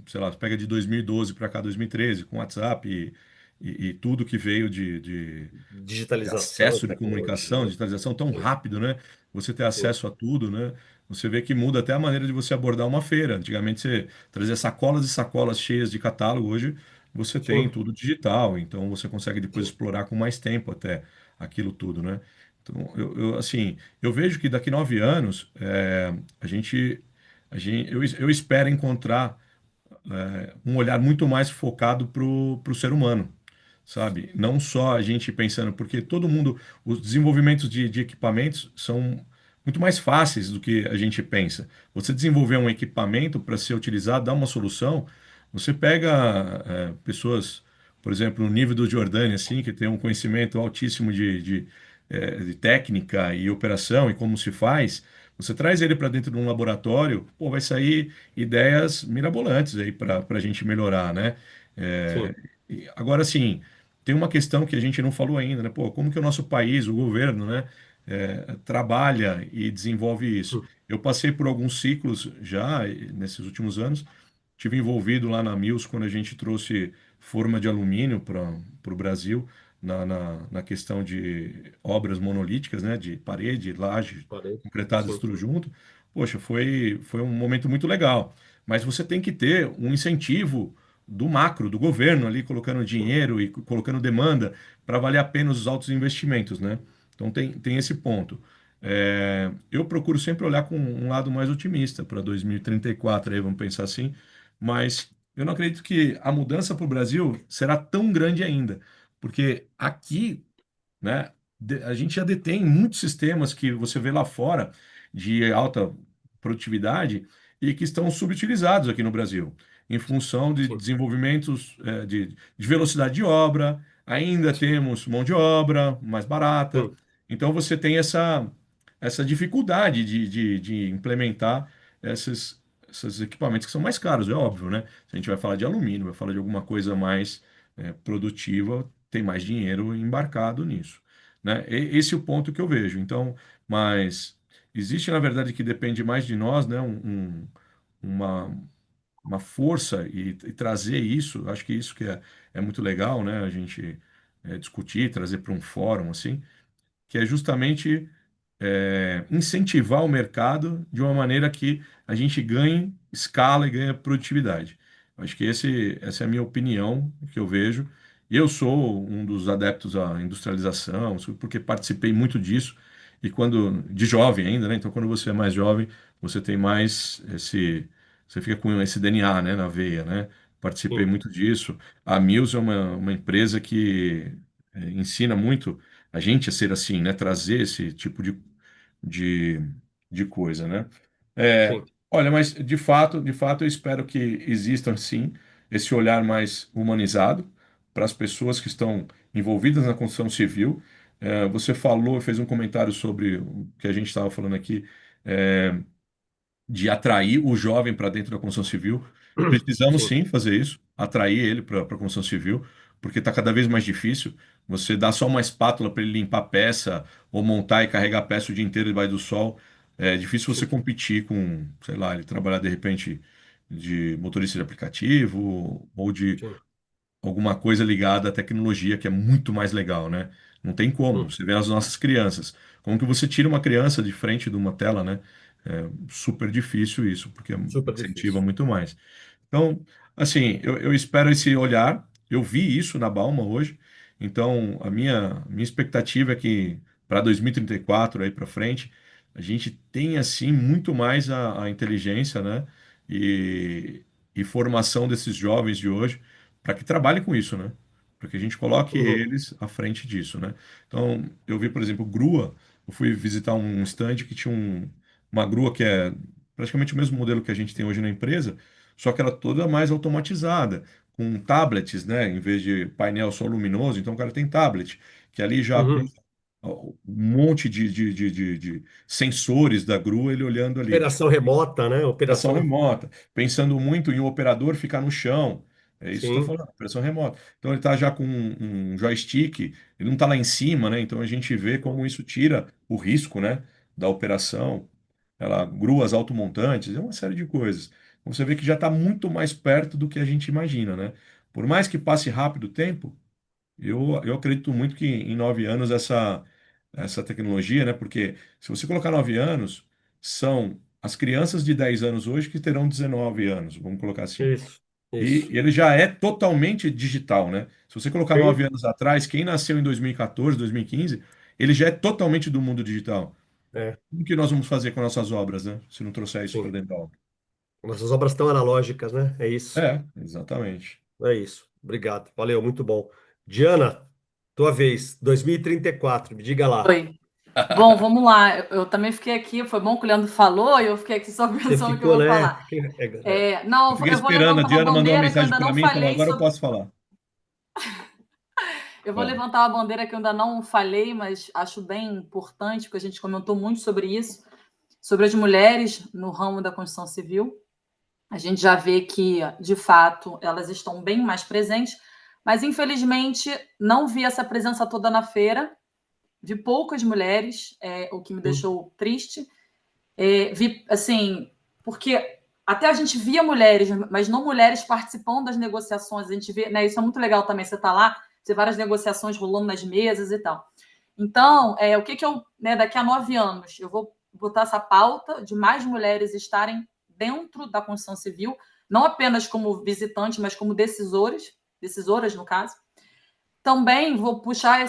sei lá, pega de 2012 para cá, 2013, com WhatsApp e tudo que veio de Digitalização, acesso de comunicação, tecnologia. digitalização tão Sim, rápido, né? Você ter sim, acesso a tudo, né? Você vê que muda até a maneira de você abordar uma feira. Antigamente você trazia sacolas e sacolas cheias de catálogo, hoje você tem sim, tudo digital, então você consegue depois sim, explorar com mais tempo até aquilo tudo, né? Então, assim, eu vejo que daqui 9 anos a gente, eu espero encontrar um olhar muito mais focado para o ser humano, sabe? Não só a gente pensando, porque todo mundo, os desenvolvimentos de equipamentos são muito mais fáceis do que a gente pensa. Você desenvolver um equipamento para ser utilizado, dar uma solução, você pega pessoas, por exemplo, no nível do Giordani, assim, que tem um conhecimento altíssimo de técnica e operação e como se faz. Você traz ele para dentro de um laboratório, pô, vai sair ideias mirabolantes aí para a gente melhorar, né? É, sim, agora, sim, tem uma questão que a gente não falou ainda, né? Pô, como que o nosso país, o governo, né, trabalha e desenvolve isso? hum, Eu passei por alguns ciclos já nesses últimos anos, tive envolvido lá na Mills quando a gente trouxe forma de alumínio para o Brasil, na questão de obras monolíticas, né, de parede, laje, parede. concretadas Sim, tudo junto. Poxa, foi um momento muito legal. Mas você tem que ter um incentivo do macro, do governo ali, colocando sim, dinheiro e colocando demanda para valer a pena os altos investimentos, né? Então tem esse ponto. Eu procuro sempre olhar com um lado mais otimista para 2034, aí vamos pensar assim, mas eu não acredito que a mudança para o Brasil será tão grande ainda, porque aqui, né? A gente já detém muitos sistemas que você vê lá fora de alta produtividade e que estão subutilizados aqui no Brasil, em função de sim, desenvolvimentos de velocidade de obra, ainda sim, temos mão de obra mais barata, sim, então você tem essa dificuldade de implementar esses equipamentos que são mais caros, é óbvio, né? Se a gente vai falar de alumínio, vai falar de alguma coisa mais produtiva, tem mais dinheiro embarcado nisso, né? Esse é o ponto que eu vejo. Então, mas existe, na verdade, que depende mais de nós, né? Uma, uma força e trazer isso, acho que isso que é muito legal, né? A gente discutir, trazer para um fórum, assim, que é justamente incentivar o mercado de uma maneira que a gente ganhe escala e ganhe produtividade. Acho que essa é a minha opinião, que eu vejo. Eu sou um dos adeptos à industrialização, porque participei muito disso, e quando, de jovem ainda, né? Então, quando você é mais jovem, você tem mais você fica com esse DNA, né, na veia, né? Participei sim, muito disso. A Mills é uma empresa que ensina muito a gente a ser assim, né? Trazer esse tipo de, de coisa, né? sim, Olha, mas de fato, eu espero que exista sim esse olhar mais humanizado para as pessoas que estão envolvidas na construção civil. Você falou, fez um comentário sobre o que a gente estava falando aqui, é, de atrair o jovem para dentro da construção civil. Precisamos sim, sim fazer isso, atrair ele para a construção civil, porque está cada vez mais difícil. Você dá só uma espátula para ele limpar a peça, ou montar e carregar a peça o dia inteiro debaixo do sol. É difícil você Sim, competir com, sei lá, ele trabalhar de repente de motorista de aplicativo ou de sim. alguma coisa ligada à tecnologia, que é muito mais legal, né? Não tem como. Hum, Você vê as nossas crianças. Como que você tira uma criança de frente de uma tela, né? É super difícil isso, porque super incentiva difícil. muito mais. Então, assim, eu espero esse olhar. Eu vi isso na Balma hoje. Então, a minha expectativa é que para 2034 aí para frente, a gente tenha assim muito mais a inteligência, né? E, e formação desses jovens de hoje para que trabalhem com isso, né? Para que a gente coloque Uhum, eles à frente disso, né? Então, eu vi, por exemplo, grua. Eu fui visitar um stand que tinha uma grua que é praticamente o mesmo modelo que a gente tem hoje na empresa, só que ela toda mais automatizada, com tablets, né? Em vez de painel só luminoso, então o cara tem tablet, que ali já uhum. cruza um monte de sensores da grua, ele olhando ali. Operação remota, né? Operação Operação. remota, pensando muito em o operador ficar no chão. É isso que está Sim. falando, operação remota. Então ele está já com um joystick, ele não está lá em cima, né? Então a gente vê como isso tira o risco, né, da operação. Ela gruas automontantes, é uma série de coisas. Então, você vê que já está muito mais perto do que a gente imagina, né? Por mais que passe rápido o tempo, eu acredito muito que em 9 anos essa tecnologia, né? Porque se você colocar 9 anos, são as crianças de 10 anos hoje que terão 19 anos, vamos colocar assim. Isso, E isso. ele já é totalmente digital, né? Se você colocar Sim, 9 anos atrás, quem nasceu em 2014, 2015, ele já é totalmente do mundo digital. é, O que nós vamos fazer com nossas obras, né? Se não trouxer isso para sim. dentro da obra. Nossas obras estão analógicas, né? É isso. É, exatamente. É isso. Obrigado. Valeu, muito bom. Diana, tua vez. 2034, me diga lá. Oi. Bom, vamos lá. Eu também fiquei aqui, foi bom que o Leandro falou, e eu fiquei aqui só Você pensando o que eu ficou, vou né? falar. É, Não, Eu fiquei eu vou esperando, a levantar uma Diana mandou uma bandeira que eu mensagem ainda para não mim e falou: falei agora eu sobre. posso falar. Eu vou Fala. levantar uma bandeira que eu ainda não falei, mas acho bem importante, porque a gente comentou muito sobre isso, sobre as mulheres no ramo da construção civil. A gente já vê que, de fato, elas estão bem mais presentes, mas infelizmente não vi essa presença toda na feira. Vi poucas mulheres, o que me hum, deixou triste. Vi, assim, porque até a gente via mulheres, mas não mulheres participando das negociações. A gente vê, né, isso é muito legal também. Você está lá, você vê várias negociações rolando nas mesas e tal. Então, o que eu, né, daqui a 9 anos, eu vou botar essa pauta de mais mulheres estarem dentro da construção civil, não apenas como visitantes, mas como decisoras, no caso. Também vou puxar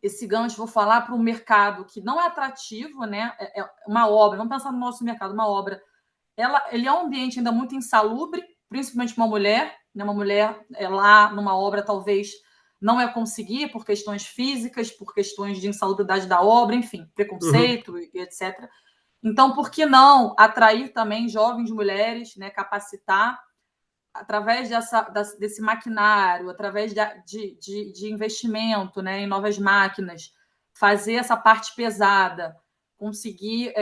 esse gancho, vou falar para um mercado que não é atrativo, né? É uma obra, vamos pensar no nosso mercado, uma obra. Ele é um ambiente ainda muito insalubre, principalmente uma mulher, né? Uma mulher lá numa obra talvez não é conseguir por questões físicas, por questões de insalubridade da obra, enfim, uhum, preconceito e etc. Então, por que não atrair também jovens mulheres, né? Capacitar através desse maquinário, através de investimento, né, em novas máquinas, fazer essa parte pesada, conseguir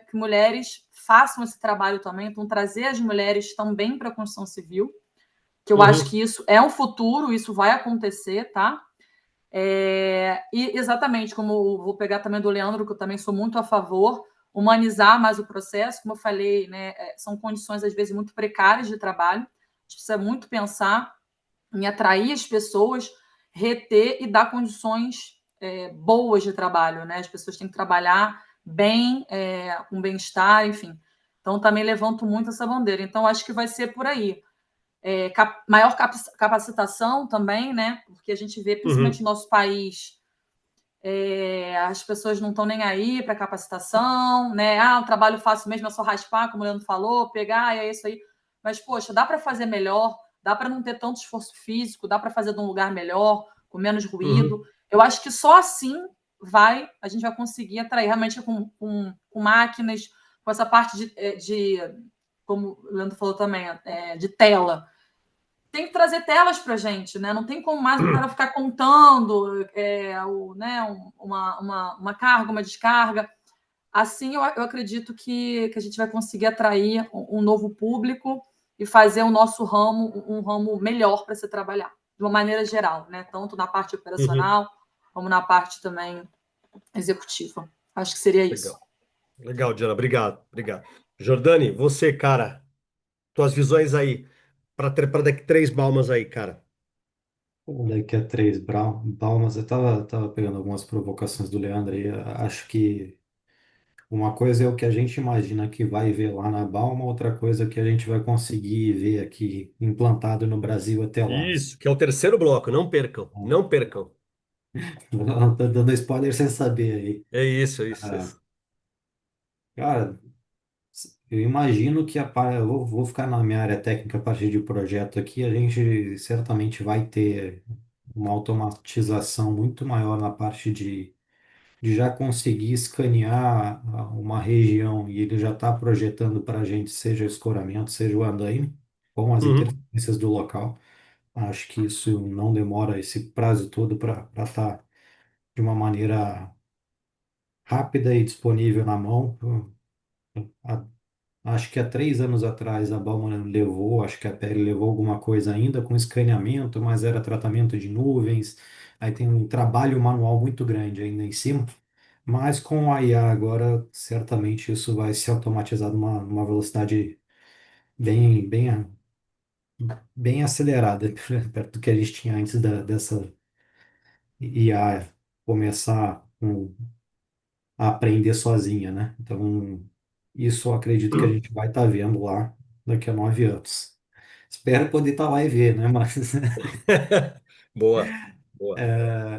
que mulheres façam esse trabalho também, então trazer as mulheres também para a construção civil, que eu acho uhum, que isso é um futuro, isso vai acontecer, tá? E exatamente, como vou pegar também do Leandro, que eu também sou muito a favor, humanizar mais o processo, como eu falei, né, são condições às vezes muito precárias de trabalho, a gente precisa muito pensar em atrair as pessoas, reter e dar condições boas de trabalho, né? As pessoas têm que trabalhar bem, com bem-estar, enfim. Então, também levanto muito essa bandeira. Então, acho que vai ser por aí. Maior capacitação também, né? Porque a gente vê, principalmente uhum, no nosso país, as pessoas não estão nem aí para capacitação, né? Um trabalho fácil mesmo é só raspar, como o Leandro falou, pegar, e é isso aí. Mas, poxa, dá para fazer melhor, dá para não ter tanto esforço físico, dá para fazer de um lugar melhor, com menos ruído. uhum, Eu acho que só assim a gente vai conseguir atrair realmente com máquinas, com essa parte como o Leandro falou também, de tela tem que trazer telas para a gente, né? Não tem como mais o cara ficar contando né, uma carga, uma descarga. Assim, eu acredito que a gente vai conseguir atrair um novo público e fazer o nosso ramo um ramo melhor para se trabalhar. de uma maneira geral, né? Tanto na parte Uhum. operacional como na parte também executiva. Acho que seria isso. Legal. Legal, Diana. Obrigado. Obrigado. Jordani, você, cara, tuas visões aí para daqui 3 Baumas aí, cara. Daqui a três Baumas, eu tava pegando algumas provocações do Leandro aí. Acho que uma coisa é o que a gente imagina que vai ver lá na Bauma, outra coisa é o que a gente vai conseguir ver aqui implantado no Brasil até lá. Isso, que é o terceiro bloco. Não percam. Não percam. Tô dando spoiler sem saber aí. É isso, é isso, é Ah, isso. cara, eu imagino que eu vou ficar na minha área técnica a partir de projeto aqui, a gente certamente vai ter uma automatização muito maior na parte de já conseguir escanear uma região e ele já está projetando para a gente, seja escoramento, seja o andaime, com as Uhum. interferências do local. Acho que isso não demora esse prazo todo para estar de uma maneira rápida e disponível na mão. A- Acho que há 3 anos atrás a Bauman levou, acho que a PL levou alguma coisa ainda com escaneamento, mas era tratamento de nuvens, aí tem um trabalho manual muito grande ainda em cima. Mas com a IA agora, certamente isso vai se automatizar numa velocidade bem, bem, bem acelerada, perto do que a gente tinha antes dessa IA começar a aprender sozinha, né? Então, isso eu acredito que a gente vai estar vendo lá daqui a 9 anos. Espero poder estar lá e ver, né? Mas Boa, boa.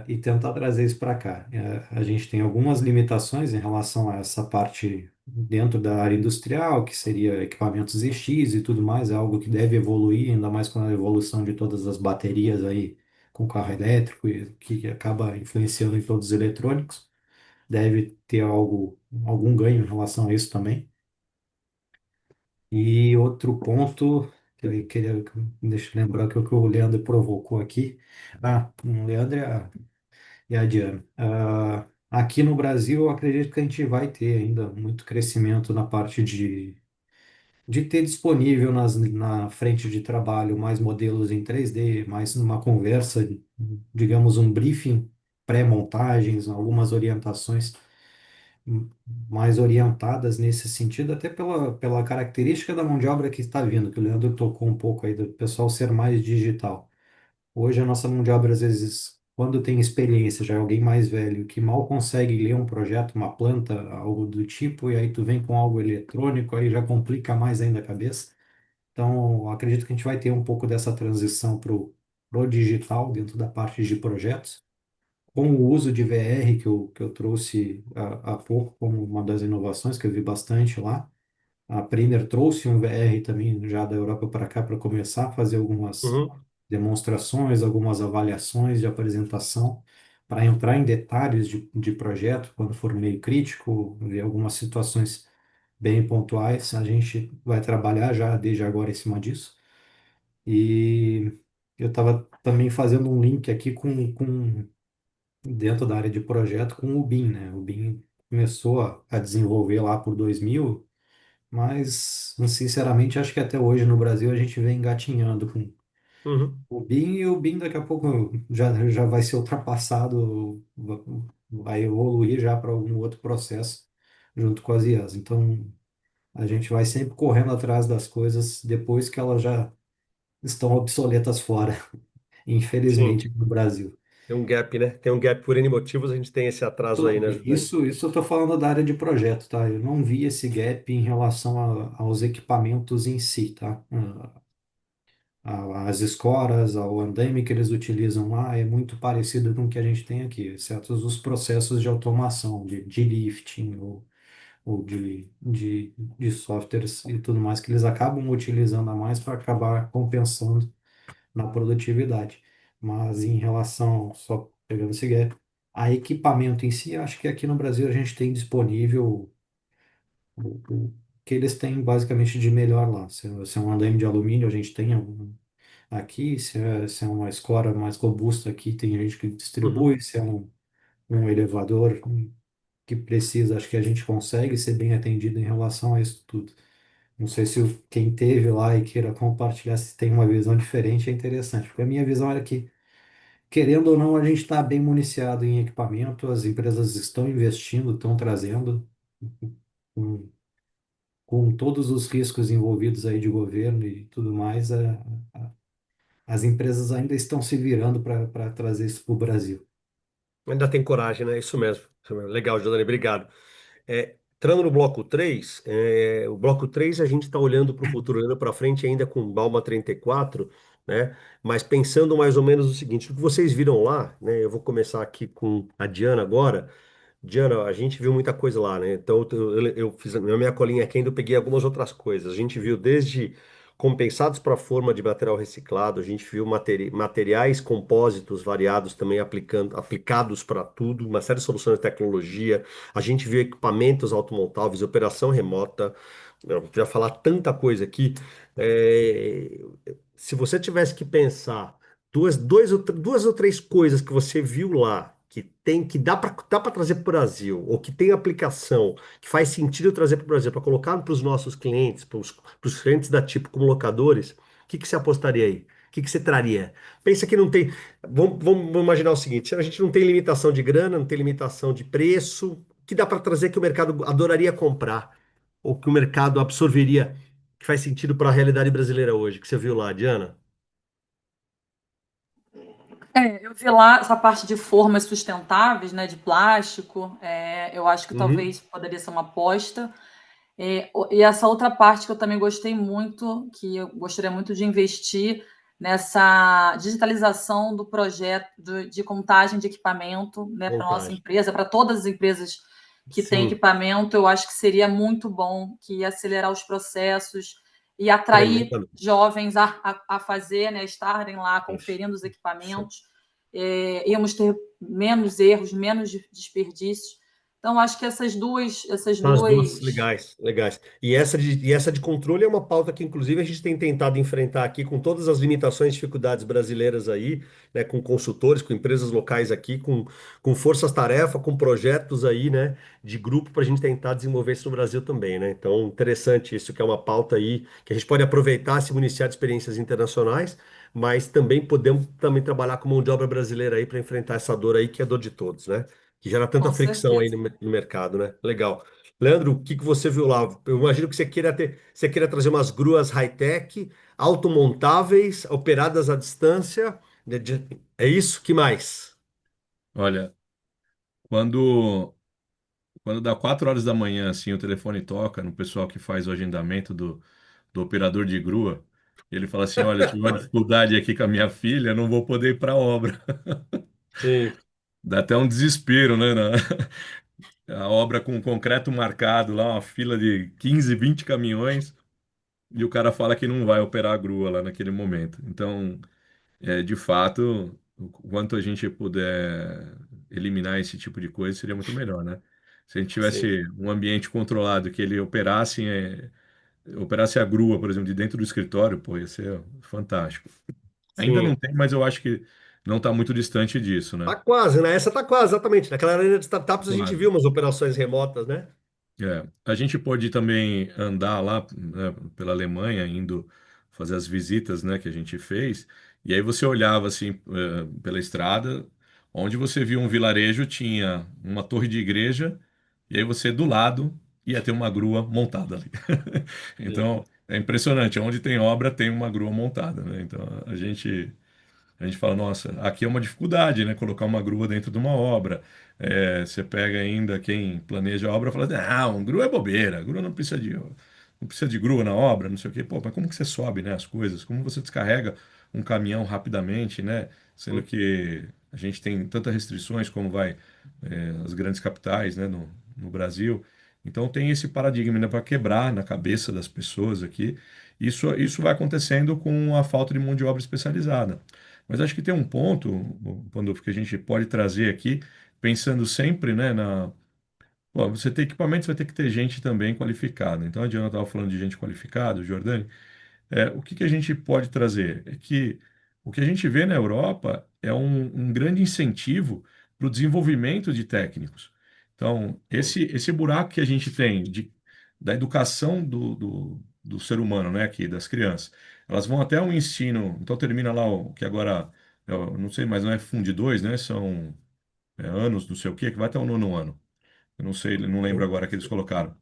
e tentar trazer isso para cá. A gente tem algumas limitações em relação a essa parte dentro da área industrial, que seria equipamentos EX e tudo mais, é algo que deve evoluir, ainda mais com a evolução de todas as baterias aí com carro elétrico, e que acaba influenciando em todos os eletrônicos. Deve ter algum ganho em relação a isso também. E outro ponto que eu queria, deixa eu lembrar que o Leandro provocou aqui. O Leandro e a Diana. Aqui no Brasil, eu acredito que a gente vai ter ainda muito crescimento na parte de ter disponível na frente de trabalho mais modelos em 3D, mais uma conversa, digamos, um briefing pré-montagens, algumas orientações mais orientadas nesse sentido, até pela característica da mão de obra que está vindo, que o Leandro tocou um pouco aí, do pessoal ser mais digital. Hoje a nossa mão de obra, às vezes, quando tem experiência, já é alguém mais velho, que mal consegue ler um projeto, uma planta, algo do tipo, e aí tu vem com algo eletrônico, aí já complica mais ainda a cabeça. Então, eu acredito que a gente vai ter um pouco dessa transição pro digital dentro da parte de projetos, com o uso de VR que eu trouxe há pouco como uma das inovações que eu vi bastante lá. A Premier trouxe um VR também já da Europa para cá para começar a fazer algumas Uhum. demonstrações, algumas avaliações de apresentação, para entrar em detalhes de projeto, quando for meio crítico, ver algumas situações bem pontuais. A gente vai trabalhar já desde agora em cima disso. E eu estava também fazendo um link aqui com dentro da área de projeto com o BIM, né? O BIM começou a desenvolver lá por 2000, mas sinceramente acho que até hoje no Brasil a gente vem engatinhando com Uhum. o BIM, e o BIM daqui a pouco já vai ser ultrapassado, vai evoluir já para algum outro processo junto com as IAs. Então a gente vai sempre correndo atrás das coisas depois que elas já estão obsoletas fora, infelizmente Sim. no Brasil. Tem um gap, né? Tem um gap por N motivos, a gente tem esse atraso aí, né, Jordani? Isso eu estou falando da área de projeto, tá? Eu não vi esse gap em relação aos equipamentos em si, tá? As escoras, ao andaime que eles utilizam lá é muito parecido com o que a gente tem aqui, exceto os processos de automação, de lifting ou de softwares e tudo mais que eles acabam utilizando a mais para acabar compensando na produtividade. Mas em relação, só pegando esse gap, a equipamento em si, acho que aqui no Brasil a gente tem disponível o que eles têm basicamente de melhor lá. Se é um andaime de alumínio, a gente tem aqui, se é uma escora mais robusta aqui, tem gente que Uhum. distribui, se é um elevador que precisa, acho que a gente consegue ser bem atendido em relação a isso tudo. Não sei se quem teve lá e queira compartilhar, se tem uma visão diferente, é interessante, porque a minha visão era que, querendo ou não, a gente está bem municiado em equipamento, as empresas estão investindo, estão trazendo, com, com todos os riscos envolvidos aí de governo e tudo mais, as empresas ainda estão se virando para trazer isso para o Brasil. Ainda tem coragem, né? Isso mesmo. Isso mesmo. Legal, Giovanni, obrigado. Entrando no bloco 3, o bloco 3 a gente está olhando para o futuro, olhando para frente ainda com Balma 34, né? Mas pensando mais ou menos o seguinte, o que vocês viram lá, né? Eu vou começar aqui com a Diana agora. Diana, a gente viu muita coisa lá, né? Então, eu fiz na minha colinha aqui, ainda eu peguei algumas outras coisas. A gente viu desde compensados para forma de material reciclado, a gente viu materiais compósitos variados também aplicados para tudo, uma série de soluções de tecnologia. A gente viu equipamentos automontáveis, operação remota. Eu já falar tanta coisa aqui. É, Se você tivesse que pensar duas ou três coisas que você viu lá que dá para trazer para o Brasil, ou que tem aplicação, que faz sentido trazer para o Brasil, para colocar para os nossos clientes, para os clientes da Tipo como locadores, o que você apostaria aí? O que você traria? Pensa que não tem. Vamos imaginar o seguinte: a gente não tem limitação de grana, não tem limitação de preço, o que dá para trazer que o mercado adoraria comprar, ou que o mercado absorveria, que faz sentido para a realidade brasileira hoje, que você viu lá, Diana? Eu vi lá essa parte de formas sustentáveis, né, de plástico. Eu acho que Uhum. talvez poderia ser uma aposta. E essa outra parte que eu também gostei muito, que eu gostaria muito de investir nessa digitalização do projeto de contagem de equipamento, né, para a nossa Vontade. empresa, para todas as empresas que têm Sim, equipamento, eu acho que seria muito bom, que ia acelerar os processos e atrair tremenda. jovens a fazer, né, estarem lá conferindo os equipamentos. Íamos ter menos erros, menos desperdícios. Então, acho que essas São as duas duas legais, legais. E essa de controle é uma pauta que, inclusive, a gente tem tentado enfrentar aqui com todas as limitações e dificuldades brasileiras aí, né, com consultores, com empresas locais aqui, com forças-tarefa, com projetos aí, né, de grupo para a gente tentar desenvolver isso no Brasil também, né? Então, interessante isso, que é uma pauta aí que a gente pode aproveitar, se municiar de experiências internacionais, mas também podemos também trabalhar com mão de obra brasileira aí para enfrentar essa dor aí, que é a dor de todos, né? Que gera tanta com fricção aí certeza. no mercado, né? Legal. Leandro, o que que você viu lá? Eu imagino que você queira trazer umas gruas high-tech, automontáveis, operadas à distância. É isso? Que mais? Olha, quando, quando dá 4 horas da manhã, assim, o telefone toca no pessoal que faz o agendamento do operador de grua, ele fala assim, olha, eu tive uma dificuldade aqui com a minha filha, não vou poder ir para a obra. Sim, Dá até um desespero, né? A obra com concreto marcado lá, uma fila de 15, 20 caminhões, e o cara fala que não vai operar a grua lá naquele momento. Então, de fato, o quanto a gente puder eliminar esse tipo de coisa, seria muito melhor, né? Se a gente sim, tivesse um ambiente controlado, que ele operasse a grua, por exemplo, de dentro do escritório, pô, ia ser fantástico. Ainda não sim. tem, mas eu acho que não está muito distante disso, né? Tá quase, né? Essa tá quase, exatamente. Naquela arena de startups a gente Quase. viu umas operações remotas, né? A gente pode também andar lá, né, pela Alemanha, indo fazer as visitas, né, que a gente fez, e aí você olhava assim, pela estrada, onde você via um vilarejo, tinha uma torre de igreja, e aí você do lado ia ter uma grua montada ali. Sim, Então, é impressionante, onde tem obra tem uma grua montada, né? Então, a gente fala, nossa, aqui é uma dificuldade, né? Colocar uma grua dentro de uma obra. Você pega ainda quem planeja a obra e fala, não, grua é bobeira, grua não precisa de grua na obra, não sei o quê. Pô, mas como que você sobe, né, as coisas? Como você descarrega um caminhão rapidamente, né? Sendo sim, que a gente tem tantas restrições como as grandes capitais, né, no Brasil. Então tem esse paradigma, né, para quebrar na cabeça das pessoas aqui. Isso vai acontecendo com a falta de mão de obra especializada. Mas acho que tem um ponto, quando que a gente pode trazer aqui, pensando sempre, né, Bom, você tem equipamento, você vai ter que ter gente também qualificada. Então, a Diana estava falando de gente qualificada, o Jordani. O que que a gente pode trazer? É que o que a gente vê na Europa é um grande incentivo para o desenvolvimento de técnicos. Então, sim. esse buraco que a gente tem da educação do ser humano, né, aqui, das crianças. Elas vão até o ensino, então termina lá o que agora, eu não sei, mas não é Fundo 2, né, são anos, não sei o quê, que vai até o nono ano. Eu não sei, não lembro agora que eles colocaram.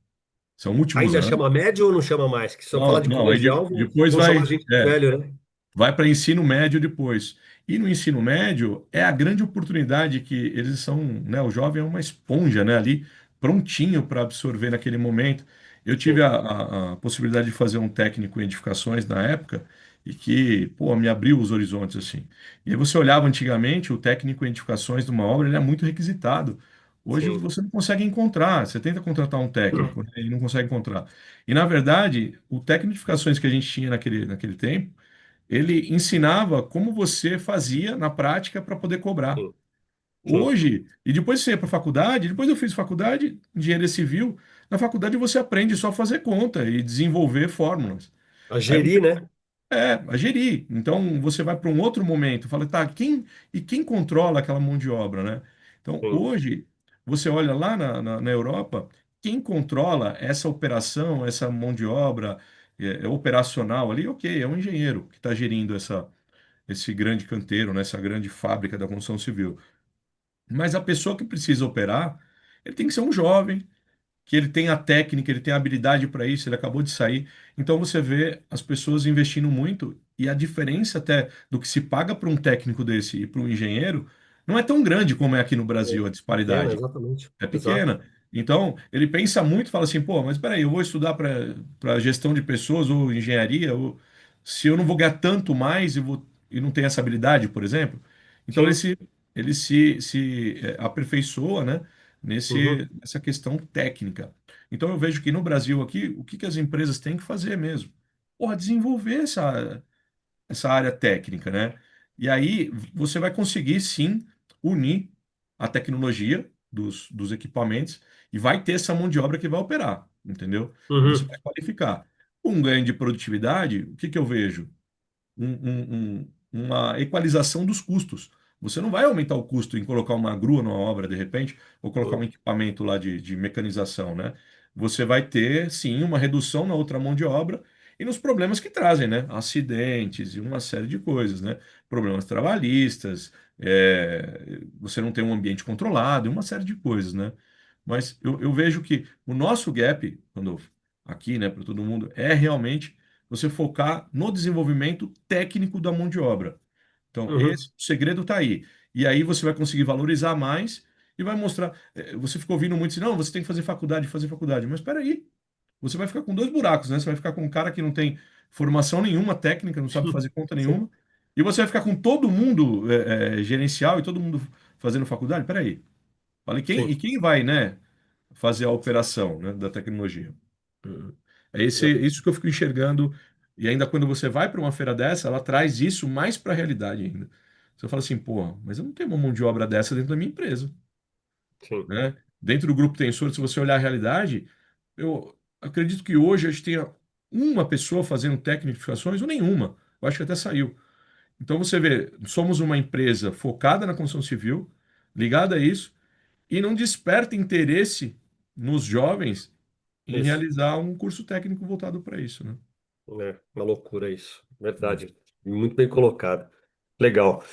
São últimos Ainda anos. chama médio ou não chama mais? Que se eu falar Não, de não, aí colegial, depois vão chamar a vai. gente de velho, né? Vai para ensino médio depois. E no ensino médio é a grande oportunidade que eles são, né? O jovem é uma esponja, né? Ali prontinho para absorver naquele momento. Eu tive Sim, a possibilidade de fazer um técnico em edificações na época e que, pô, me abriu os horizontes assim. E aí você olhava antigamente o técnico em edificações de uma obra, ele é muito requisitado. Hoje sim, você não consegue encontrar, você tenta contratar um técnico, né, e não consegue encontrar. E na verdade, o técnico de edificações que a gente tinha naquele tempo ele ensinava como você fazia na prática para poder cobrar. sim, sim. Hoje, e depois você ia para a faculdade, depois eu fiz faculdade, engenharia civil, na faculdade você aprende só a fazer conta e desenvolver fórmulas. A Aí gerir, né? a gerir. Então você vai para um outro momento, fala, tá, quem controla aquela mão de obra, né? Então Sim. hoje você olha lá na Europa, quem controla essa operação, essa mão de obra operacional ali, ok, é um engenheiro que está gerindo esse grande canteiro, né, essa grande fábrica da construção civil. Mas a pessoa que precisa operar, ele tem que ser um jovem, que ele tem a técnica, ele tem a habilidade para isso, ele acabou de sair. Então você vê as pessoas investindo muito e a diferença até do que se paga para um técnico desse e para um engenheiro não é tão grande como é aqui no Brasil a Pequena, disparidade. exatamente. É Exato. pequena. Então, ele pensa muito, fala assim, pô, mas peraí, eu vou estudar para gestão de pessoas ou engenharia, ou se eu não vou ganhar tanto mais e não tenho essa habilidade, por exemplo. Então, Sim. ele se aperfeiçoa, né, Uhum. nessa questão técnica. Então, eu vejo que no Brasil aqui, o que que as empresas têm que fazer mesmo? Porra, desenvolver essa área técnica, né? E aí você vai conseguir sim unir a tecnologia dos equipamentos e vai ter essa mão de obra que vai operar, entendeu? E você Uhum. vai qualificar. Um ganho de produtividade, o que que eu vejo? Uma equalização dos custos. Você não vai aumentar o custo em colocar uma grua numa obra, de repente, ou colocar um Sim. equipamento lá de mecanização, né? Você vai ter, sim, uma redução na outra mão de obra e nos problemas que trazem, né? Acidentes e uma série de coisas, né? Problemas trabalhistas, você não tem um ambiente controlado e uma série de coisas, né? Mas eu vejo que o nosso gap, aqui, né, para todo mundo, é realmente você focar no desenvolvimento técnico da mão de obra. Então, Uhum. esse o segredo está aí. E aí você vai conseguir valorizar mais e vai mostrar. Você ficou ouvindo muito assim, não, você tem que fazer faculdade. Mas espera aí, você vai ficar com dois buracos, né? Você vai ficar com um cara que não tem formação nenhuma técnica, não sabe fazer conta Sim. nenhuma, e você vai ficar com todo mundo gerencial e todo mundo fazendo faculdade. Espera aí. Falei, Sim. quem vai, né, fazer a operação, né, da tecnologia? Uhum. Exatamente. Isso que eu fico enxergando, e ainda quando você vai para uma feira dessa, ela traz isso mais para a realidade ainda. Você fala assim, pô, mas eu não tenho uma mão de obra dessa dentro da minha empresa, Sim. né? Dentro do grupo Tensor, se você olhar a realidade, eu acredito que hoje a gente tenha uma pessoa fazendo tecnificações ou nenhuma. Eu acho que até saiu. Então você vê, somos uma empresa focada na construção civil, ligada a isso, e não desperta interesse nos jovens em Isso. realizar um curso técnico voltado para isso, né? É uma loucura isso. Hum. Verdade. Muito bem colocado. Legal.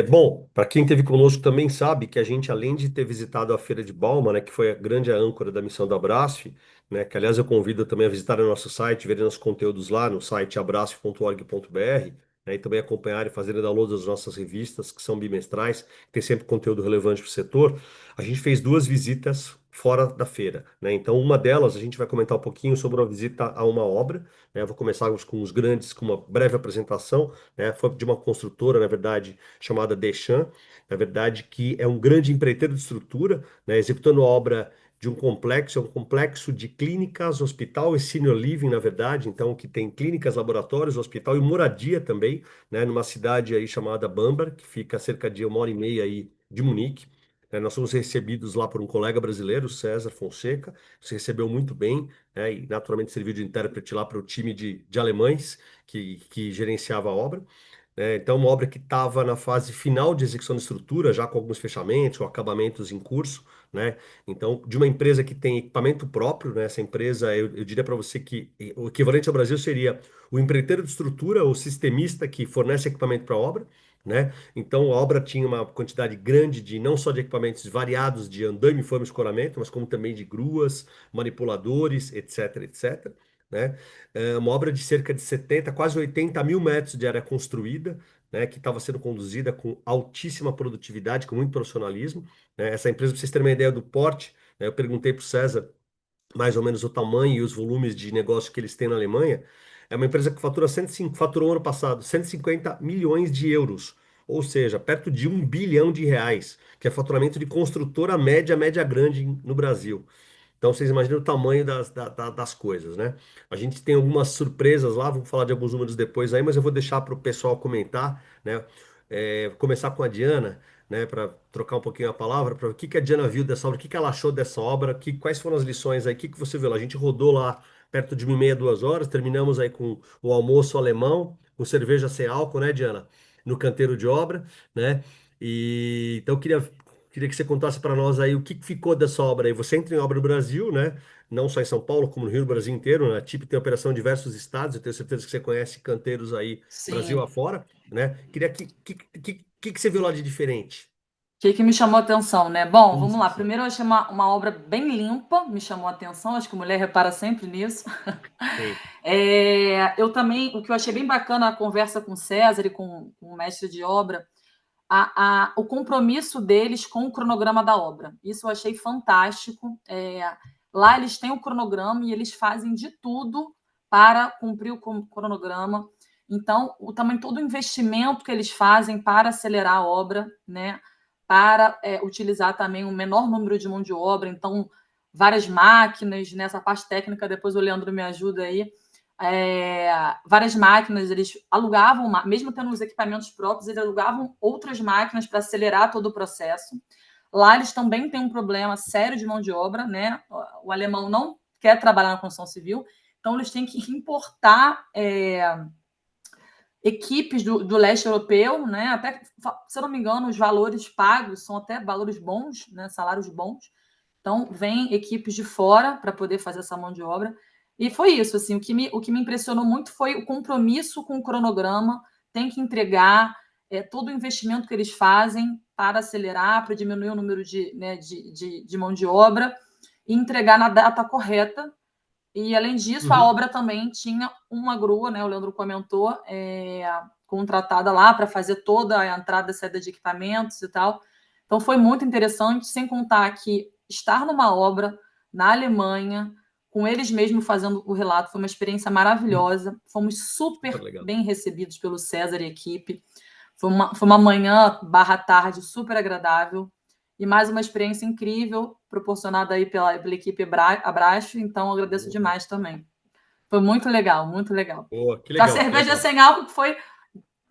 Bom, para quem esteve conosco também sabe que a gente, além de ter visitado a Feira de Bauma, né, que foi a grande âncora da missão da Abrasf, né, que aliás eu convido também a visitar o nosso site, verem nossos conteúdos lá no site abrasf.org.br, né, e também acompanhar e fazer download das nossas revistas, que são bimestrais, tem sempre conteúdo relevante para o setor. A gente fez duas visitas fora da feira, né? Então, uma delas a gente vai comentar um pouquinho sobre uma visita a uma obra, né? Eu vou começar com os grandes, com uma breve apresentação, né? Foi de uma construtora, na verdade, chamada Deschamps, na verdade, que é um grande empreiteiro de estrutura, né? Executando a obra de é um complexo de clínicas, hospital e senior living, na verdade, então, que tem clínicas, laboratórios, hospital e moradia também, né? Numa cidade aí chamada Bamberg, que fica a cerca de 1 hora e meia aí de Munique. Nós fomos recebidos lá por um colega brasileiro, César Fonseca, se recebeu muito bem, né, e naturalmente serviu de intérprete lá para o time de alemães que gerenciava a obra. Então, uma obra que estava na fase final de execução de estrutura, já com alguns fechamentos ou acabamentos em curso, né? Então, de uma empresa que tem equipamento próprio, né? Essa empresa, eu diria para você que o equivalente ao Brasil seria o empreiteiro de estrutura, o sistemista que fornece equipamento para a obra, né? Então, a obra tinha uma quantidade grande de não só de equipamentos variados de andaime, forma e escoramento, mas como também de gruas, manipuladores, etc, etc. Né? Uma obra de cerca de 70, quase 80 mil metros de área construída, né, que estava sendo conduzida com altíssima produtividade, com muito profissionalismo, né? Essa empresa, para vocês terem uma ideia do porte, né, eu perguntei para o César mais ou menos o tamanho e os volumes de negócio que eles têm na Alemanha. É uma empresa que fatura 105, faturou ano passado 150 milhões de euros, ou seja, perto de 1 bilhão de reais, que é faturamento de construtora média, média grande no Brasil. Então vocês imaginam o tamanho das coisas, né? A gente tem algumas surpresas lá, vamos falar de alguns números depois aí, mas eu vou deixar para o pessoal comentar, né? Começar com a Diana, né? Para trocar um pouquinho a palavra, para o que que a Diana viu dessa obra, o que que ela achou dessa obra, quais foram as lições aí, o que que você viu lá? A gente rodou lá perto de 1h30, 2 horas, terminamos aí com o almoço alemão, com cerveja sem álcool, né, Diana? No canteiro de obra, né? E então eu queria que você contasse para nós aí o que que ficou dessa obra aí. Você entra em obra no Brasil, né? Não só em São Paulo, como no Rio, no Brasil inteiro, né? A TIP tem operação em diversos estados. Eu tenho certeza que você conhece canteiros aí, Brasil Sim. afora, né? Queria que você viu lá de diferente? Que me chamou a atenção, né? Bom, vamos lá. Isso. Primeiro, eu achei uma obra bem limpa, me chamou a atenção. Acho que mulher repara sempre nisso. Sim. Eu também, o que eu achei bem bacana, a conversa com o César e com o mestre de obra, o compromisso deles com o cronograma da obra. Isso eu achei fantástico. Lá eles têm o cronograma e eles fazem de tudo para cumprir o cronograma. Então, também todo o investimento que eles fazem para acelerar a obra, né? Para utilizar também um menor número de mão de obra. Então, várias máquinas, nessa parte técnica, depois o Leandro me ajuda aí. Várias máquinas, eles alugavam, mesmo tendo os equipamentos próprios, eles alugavam outras máquinas para acelerar todo o processo. Lá eles também têm um problema sério de mão de obra, né? O alemão não quer trabalhar na construção civil, então eles têm que importar equipes do leste europeu, né? Até, se eu não me engano, os valores pagos são até valores bons, né? Salários bons. Então, vem equipes de fora para poder fazer essa mão de obra. E foi isso, assim, o que me impressionou muito foi o compromisso com o cronograma, tem que entregar todo o investimento que eles fazem para acelerar, para diminuir o número de mão de obra e entregar na data correta. E, além disso, a Uhum. obra também tinha uma grua, né? O Leandro comentou, contratada lá para fazer toda a entrada e saída de equipamentos e tal. Então, foi muito interessante, sem contar que estar numa obra na Alemanha, com eles mesmos fazendo o relato, foi uma experiência maravilhosa. Fomos Super super legal. bem recebidos pelo César e equipe. Foi uma manhã barra tarde super agradável e mais uma experiência incrível proporcionada aí pela equipe Abraço, então agradeço Boa, demais também. Foi muito legal, muito legal. boa, que A legal, que cerveja legal. sem álcool foi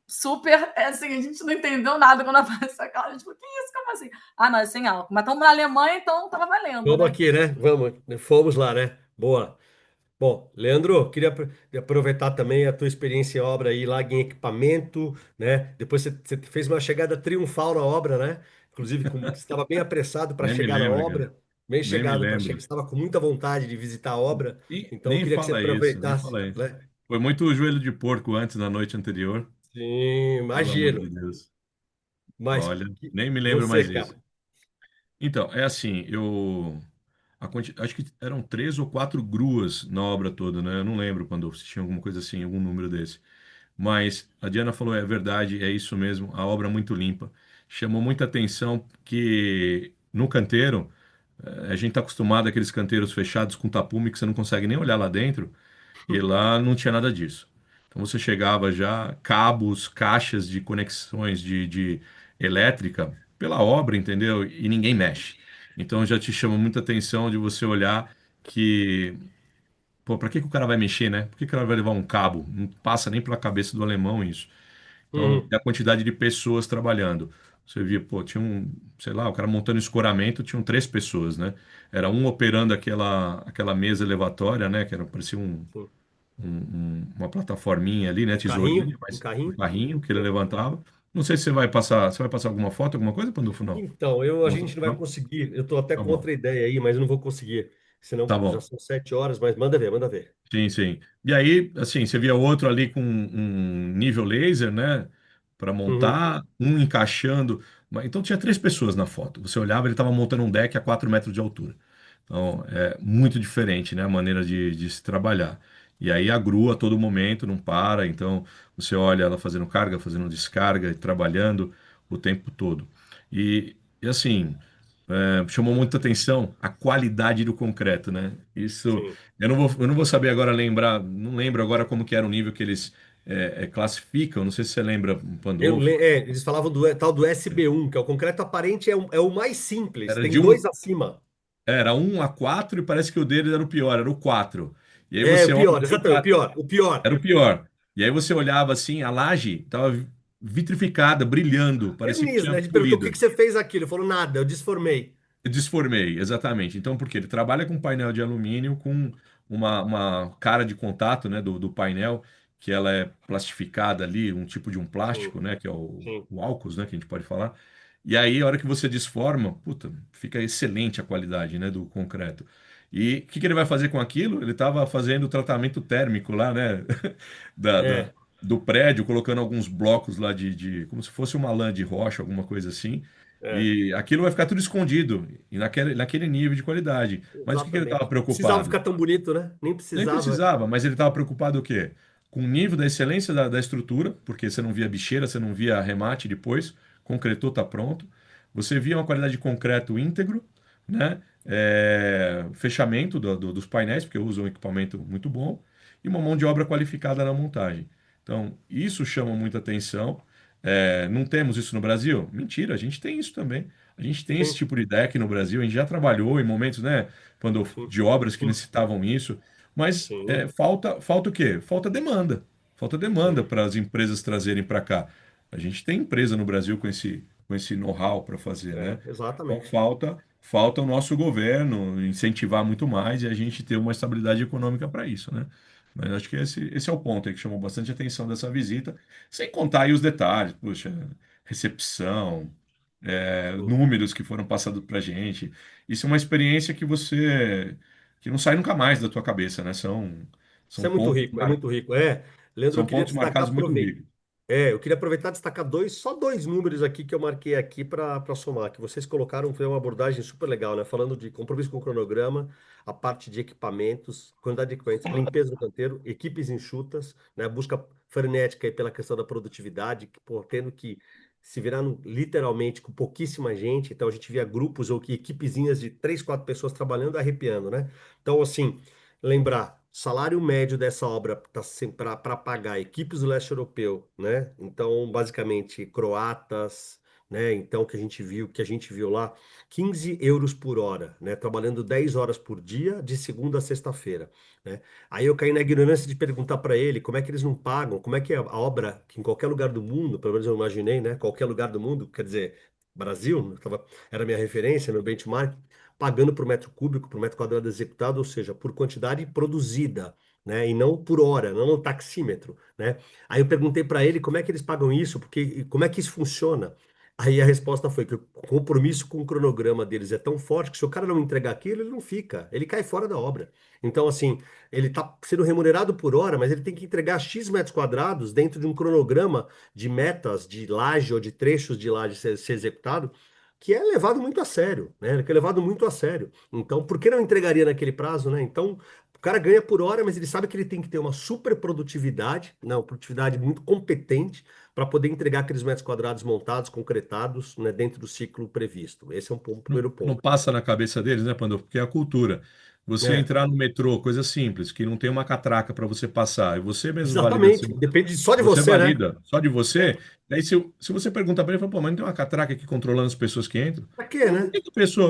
super, assim, a gente não entendeu nada quando apareceu aquela, a gente falou, que isso, como assim? Ah, não, é sem álcool, mas estamos na Alemanha, então estava valendo, Vamos né? aqui, né? Vamos, fomos lá, né? Boa. Bom, Leandro, queria aproveitar também a tua experiência em obra aí lá em equipamento, né? Depois você fez uma chegada triunfal na obra, né? Inclusive, você estava bem apressado para Nem me chegar na lembro, cara. obra, bem Nem me chegado para chegar, lembro. estava com muita vontade de visitar a obra, E então eu nem queria que você fala isso, nem aproveitasse, fala isso. né? Foi muito joelho de porco antes na noite anterior, Sim, pelo amor imagino. de Deus. Mas Olha, nem me lembro você, mais disso. cara. Então, é assim, acho que eram 3 ou 4 gruas na obra toda, né? Eu não lembro quando se tinha alguma coisa assim, algum número desse. Mas a Diana falou, é verdade, é isso mesmo, a obra é muito limpa. Chamou muita atenção que no canteiro, a gente está acostumado àqueles canteiros fechados com tapume que você não consegue nem olhar lá dentro, e lá não tinha nada disso. Então você chegava já, cabos, caixas de conexões de elétrica pela obra, entendeu? E ninguém mexe. Então já te chama muita atenção de você olhar que, pô, para que que o cara vai mexer, né? Por que que o cara vai levar um cabo? Não passa nem pela cabeça do alemão isso. Então, Uhum, e a quantidade de pessoas trabalhando. Você via, pô, tinha sei lá, o cara montando escoramento, tinham 3 pessoas, né? Era um operando aquela mesa elevatória, né? Que era, parecia sim. uma plataforminha ali, né? Um carrinho, Tesourinha, um mas um carrinho. carrinho que ele levantava. Não sei se você vai passar alguma foto, alguma coisa, Pandolfo? Não. Então, a Não? gente não vai Não? conseguir. Eu estou até Tá bom. contra a ideia aí, mas eu não vou conseguir. Senão Tá já bom. são 7 horas, mas manda ver, manda ver. Sim, sim. E aí, assim, você via outro ali com um nível laser, né? Para Uhum, montar, um encaixando. Então tinha três pessoas na foto. Você olhava, ele estava montando um deck a 4 metros de altura. Então, é muito diferente, né? A maneira de se trabalhar. E aí a grua a todo momento não para. Então, você olha ela fazendo carga, fazendo descarga, e trabalhando o tempo todo. E assim, chamou muita atenção a qualidade do concreto, né? Isso, sim. eu não vou saber agora lembrar, não lembro agora como que era o nível que eles classificam. Não sei se você lembra, Pandolfo. Eles falavam do tal do SB1, que é o concreto aparente, é o mais simples. Era Tem de dois um, acima. era 1 a 4 e parece que o dele era o pior, era o 4. E aí É, você o olha, pior, exatamente, o pior, o pior. era o pior. E aí você olhava assim, a laje estava vitrificada, brilhando, parecia que Verniz, tinha né? A gente perguntou o que polido. que você fez aqui. Ele falou nada, eu desformei. Eu desformei, exatamente. Então, por quê? Ele trabalha com painel de alumínio com uma cara de contato, né, do painel, que ela é plastificada ali, um tipo de um Sim, plástico, né, que é sim, o álcool, né, que a gente pode falar. E aí, a hora que você desforma, puta, fica excelente a qualidade, né, do concreto. E o que que ele vai fazer com aquilo? Ele estava fazendo o tratamento térmico lá, né, da, da- é, do prédio, colocando alguns blocos lá como se fosse uma lã de rocha, alguma coisa assim. é, E aquilo vai ficar tudo escondido, e naquele nível de qualidade. Mas o que que ele estava exatamente. Não precisava preocupado? ficar tão bonito, né? Nem Nem precisava. precisava, mas ele estava preocupado o quê? Com o nível da excelência da estrutura, porque você não via bicheira, você não via arremate depois, concretou, está pronto. Você via uma qualidade de concreto íntegro, né? Fechamento dos painéis, porque usa um equipamento muito bom, e uma mão de obra qualificada na montagem. Então, isso chama muita atenção. Não temos isso no Brasil? Mentira, a gente tem isso também. A gente tem esse Sim, tipo de ideia aqui no Brasil, a gente já trabalhou em momentos, né, quando, sim, de obras que sim, necessitavam isso. Mas sim, falta o quê? Falta demanda. Falta demanda sim. para as empresas trazerem para cá. A gente tem empresa no Brasil com esse know-how para fazer, né? Então Exatamente. falta o nosso governo incentivar muito mais e a gente ter uma estabilidade econômica para isso, né? Mas acho que esse é o ponto aí que chamou bastante atenção dessa visita, sem contar aí os detalhes, puxa, recepção, Sim. números que foram passados para gente. Isso é uma experiência que não sai nunca mais da tua cabeça, né? Isso São é muito pontos, rico, é muito rico. Leandro, eu são queria pontos destacar, marcados muito ricos. eu queria aproveitar e destacar só dois números aqui que eu marquei aqui para somar, que vocês colocaram, foi uma abordagem super legal, né? Falando de compromisso com o cronograma, a parte de equipamentos, quantidade de equipamentos, limpeza do canteiro, equipes enxutas, né? Busca frenética aí pela questão da produtividade, que, pô, tendo que se virar literalmente com pouquíssima gente, então a gente via grupos ou que equipezinhas de 3, 4 pessoas trabalhando, arrepiando, né? Então, assim, lembrar, salário médio dessa obra para pagar equipes do leste europeu, né? Então, basicamente, croatas, né? Então, que a gente viu lá, 15 euros por hora, né? Trabalhando 10 horas por dia, de segunda a sexta-feira, né? Aí eu caí na ignorância de perguntar para ele como é que eles não pagam, como é que é a obra, que em qualquer lugar do mundo, pelo menos eu imaginei, né? Qualquer lugar do mundo, quer dizer, Brasil, era a minha referência, meu benchmark, pagando por metro cúbico, por metro quadrado executado, ou seja, por quantidade produzida, né? E não por hora, não no taxímetro, né? Aí eu perguntei para ele como é que eles pagam isso, porque como é que isso funciona? Aí a resposta foi que o compromisso com o cronograma deles é tão forte que se o cara não entregar aquilo, ele não fica, ele cai fora da obra. Então, assim, ele está sendo remunerado por hora, mas ele tem que entregar X metros quadrados dentro de um cronograma de metas de laje ou de trechos de laje ser executado, que é levado muito a sério, né? Que é levado muito a sério. Então, por que não entregaria naquele prazo, né? Então, o cara ganha por hora, mas ele sabe que ele tem que ter uma super produtividade, né? Uma produtividade muito competente para poder entregar aqueles metros quadrados montados, concretados, né? Dentro do ciclo previsto. Esse é Não, primeiro não ponto. passa na cabeça deles, né, Pandolfo? Porque é a cultura. Você É, entrar no metrô, coisa simples, que não tem uma catraca para você passar, e você mesmo valida exatamente. Depende só de você você, né? valida só de É. você. Aí se você perguntar para ele, fala, pô, mas não tem uma catraca aqui controlando as pessoas que entram? Pra quê, né?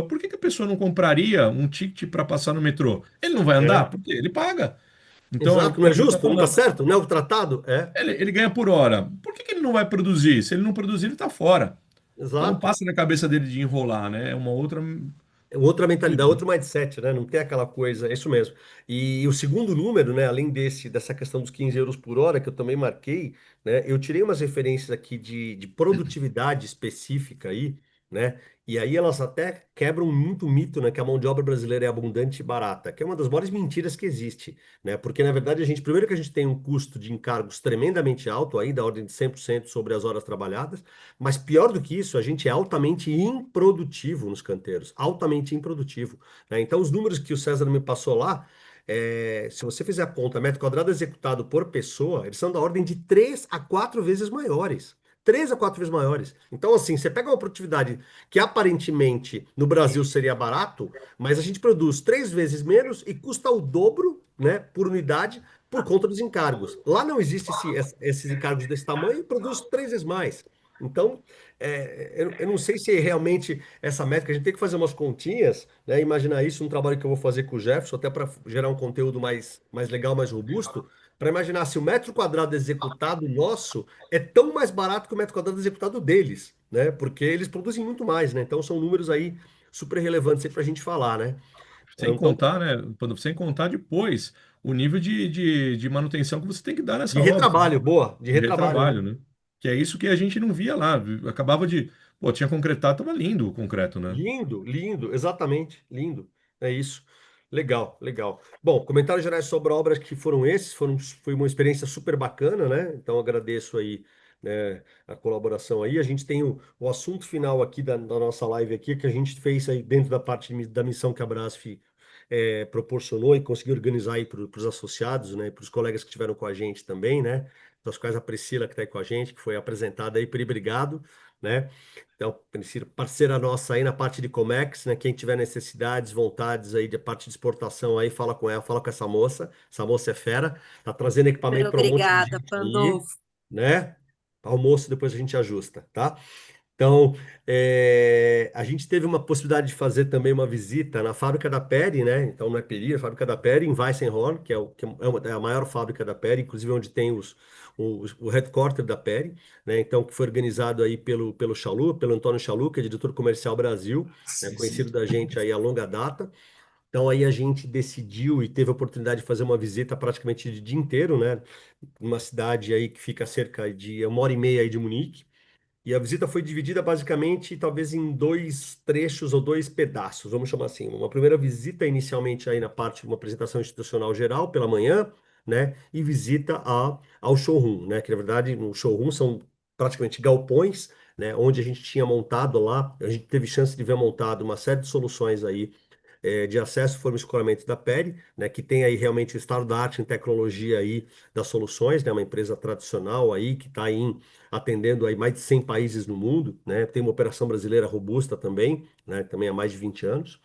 Por que que a pessoa não compraria um ticket para passar no metrô? Ele não vai andar? É. Por quê? Ele paga. Então é o Exato, que o não é Pandolfo está justo? Não tá falando. certo? Não é o tratado? É. Ele ganha por hora. Por que que ele não vai produzir? Se ele não produzir, ele está fora. Então não Exato. passa na cabeça dele de enrolar, né? É uma outra. outra mentalidade, outro mindset, né? Não tem aquela coisa, é isso mesmo. E o segundo número, né, além dessa questão dos 15 euros por hora, que eu também marquei, né, eu tirei umas referências aqui de produtividade específica aí, né? E aí elas até quebram muito mito, né, que a mão de obra brasileira é abundante e barata, que é uma das maiores mentiras que existe, né? Porque na verdade primeiro que a gente tem um custo de encargos tremendamente alto aí, da ordem de 100% sobre as horas trabalhadas, mas pior do que isso, a gente é altamente improdutivo nos canteiros, altamente improdutivo, né? Então, os números que o César me passou lá, se você fizer a conta, metro quadrado executado por pessoa, eles são da ordem de 3 a 4 vezes maiores. 3 a 4 vezes maiores. Então, assim, você pega uma produtividade que aparentemente no Brasil seria barato, mas a gente produz 3 vezes menos e custa o dobro, né, por unidade, por conta dos encargos. Lá não existe esses encargos desse tamanho e produz 3 vezes mais. Então, eu não sei se realmente essa métrica, a gente tem que fazer umas continhas, né? Imaginar isso, um trabalho que eu vou fazer com o Jefferson, até para gerar um conteúdo mais legal, mais robusto, para imaginar se o metro quadrado executado nosso é tão mais barato que o metro quadrado executado deles, né? Porque eles produzem muito mais, né? Então, são números aí super relevantes para a gente falar, né? Sem Então, contar, né? Sem contar depois o nível de manutenção que você tem que dar de nessa obra, né? retrabalho, boa, de De retrabalho, né? retrabalho, né? Que é isso que a gente não via lá. Acabava de. Pô, tinha concretado, tava lindo o concreto, né? Lindo, lindo, exatamente, lindo. É isso. Legal, legal. Bom, comentários gerais sobre obras que foram esses, foi uma experiência super bacana, né? Então agradeço aí, né, a colaboração aí. A gente tem o assunto final aqui da nossa live aqui, que a gente fez aí dentro da parte da missão que a Brasf proporcionou e conseguiu organizar aí para os associados, né? Para os colegas que estiveram com a gente também, né? Das quais a Priscila que está aí com a gente, que foi apresentada aí, Pri, obrigado, né? Então, Priscila, parceira nossa aí na parte de Comex, né? Quem tiver necessidades, vontades aí de parte de exportação aí, fala com ela, fala com essa moça. Essa moça é fera, tá trazendo Super equipamento para um monte de obrigada, gente aí, Pandolfo. né? Almoço depois a gente ajusta, tá? Então, a gente teve uma possibilidade de fazer também uma visita na fábrica da Peri, né? Então, não é Peri, é a fábrica da Peri, em Weissenhorn, que é a maior fábrica da Peri, inclusive onde tem o headquarter da Peri, né? Então, que foi organizado aí pelo Chalu, pelo Antônio Chalu, que é diretor comercial Brasil, né? Sim, sim. Conhecido da gente aí a longa data. Então, aí a gente decidiu e teve a oportunidade de fazer uma visita praticamente de dia inteiro, né? Uma cidade aí que fica a cerca de 1 hora e meia aí de Munique. E a visita foi dividida basicamente, talvez em dois trechos ou dois pedaços, vamos chamar assim. Uma primeira visita inicialmente aí na parte de uma apresentação institucional geral pela manhã, né? E visita ao showroom, né? Que na verdade no showroom são praticamente galpões, né? Onde a gente tinha montado lá, a gente teve chance de ver montado uma série de soluções aí de acesso, forma e escoramento da Peri, né, que tem aí realmente o estado da arte em tecnologia aí das soluções, né, uma empresa tradicional aí que está aí atendendo aí mais de 100 países no mundo, né, tem uma operação brasileira robusta também, né, também há mais de 20 anos,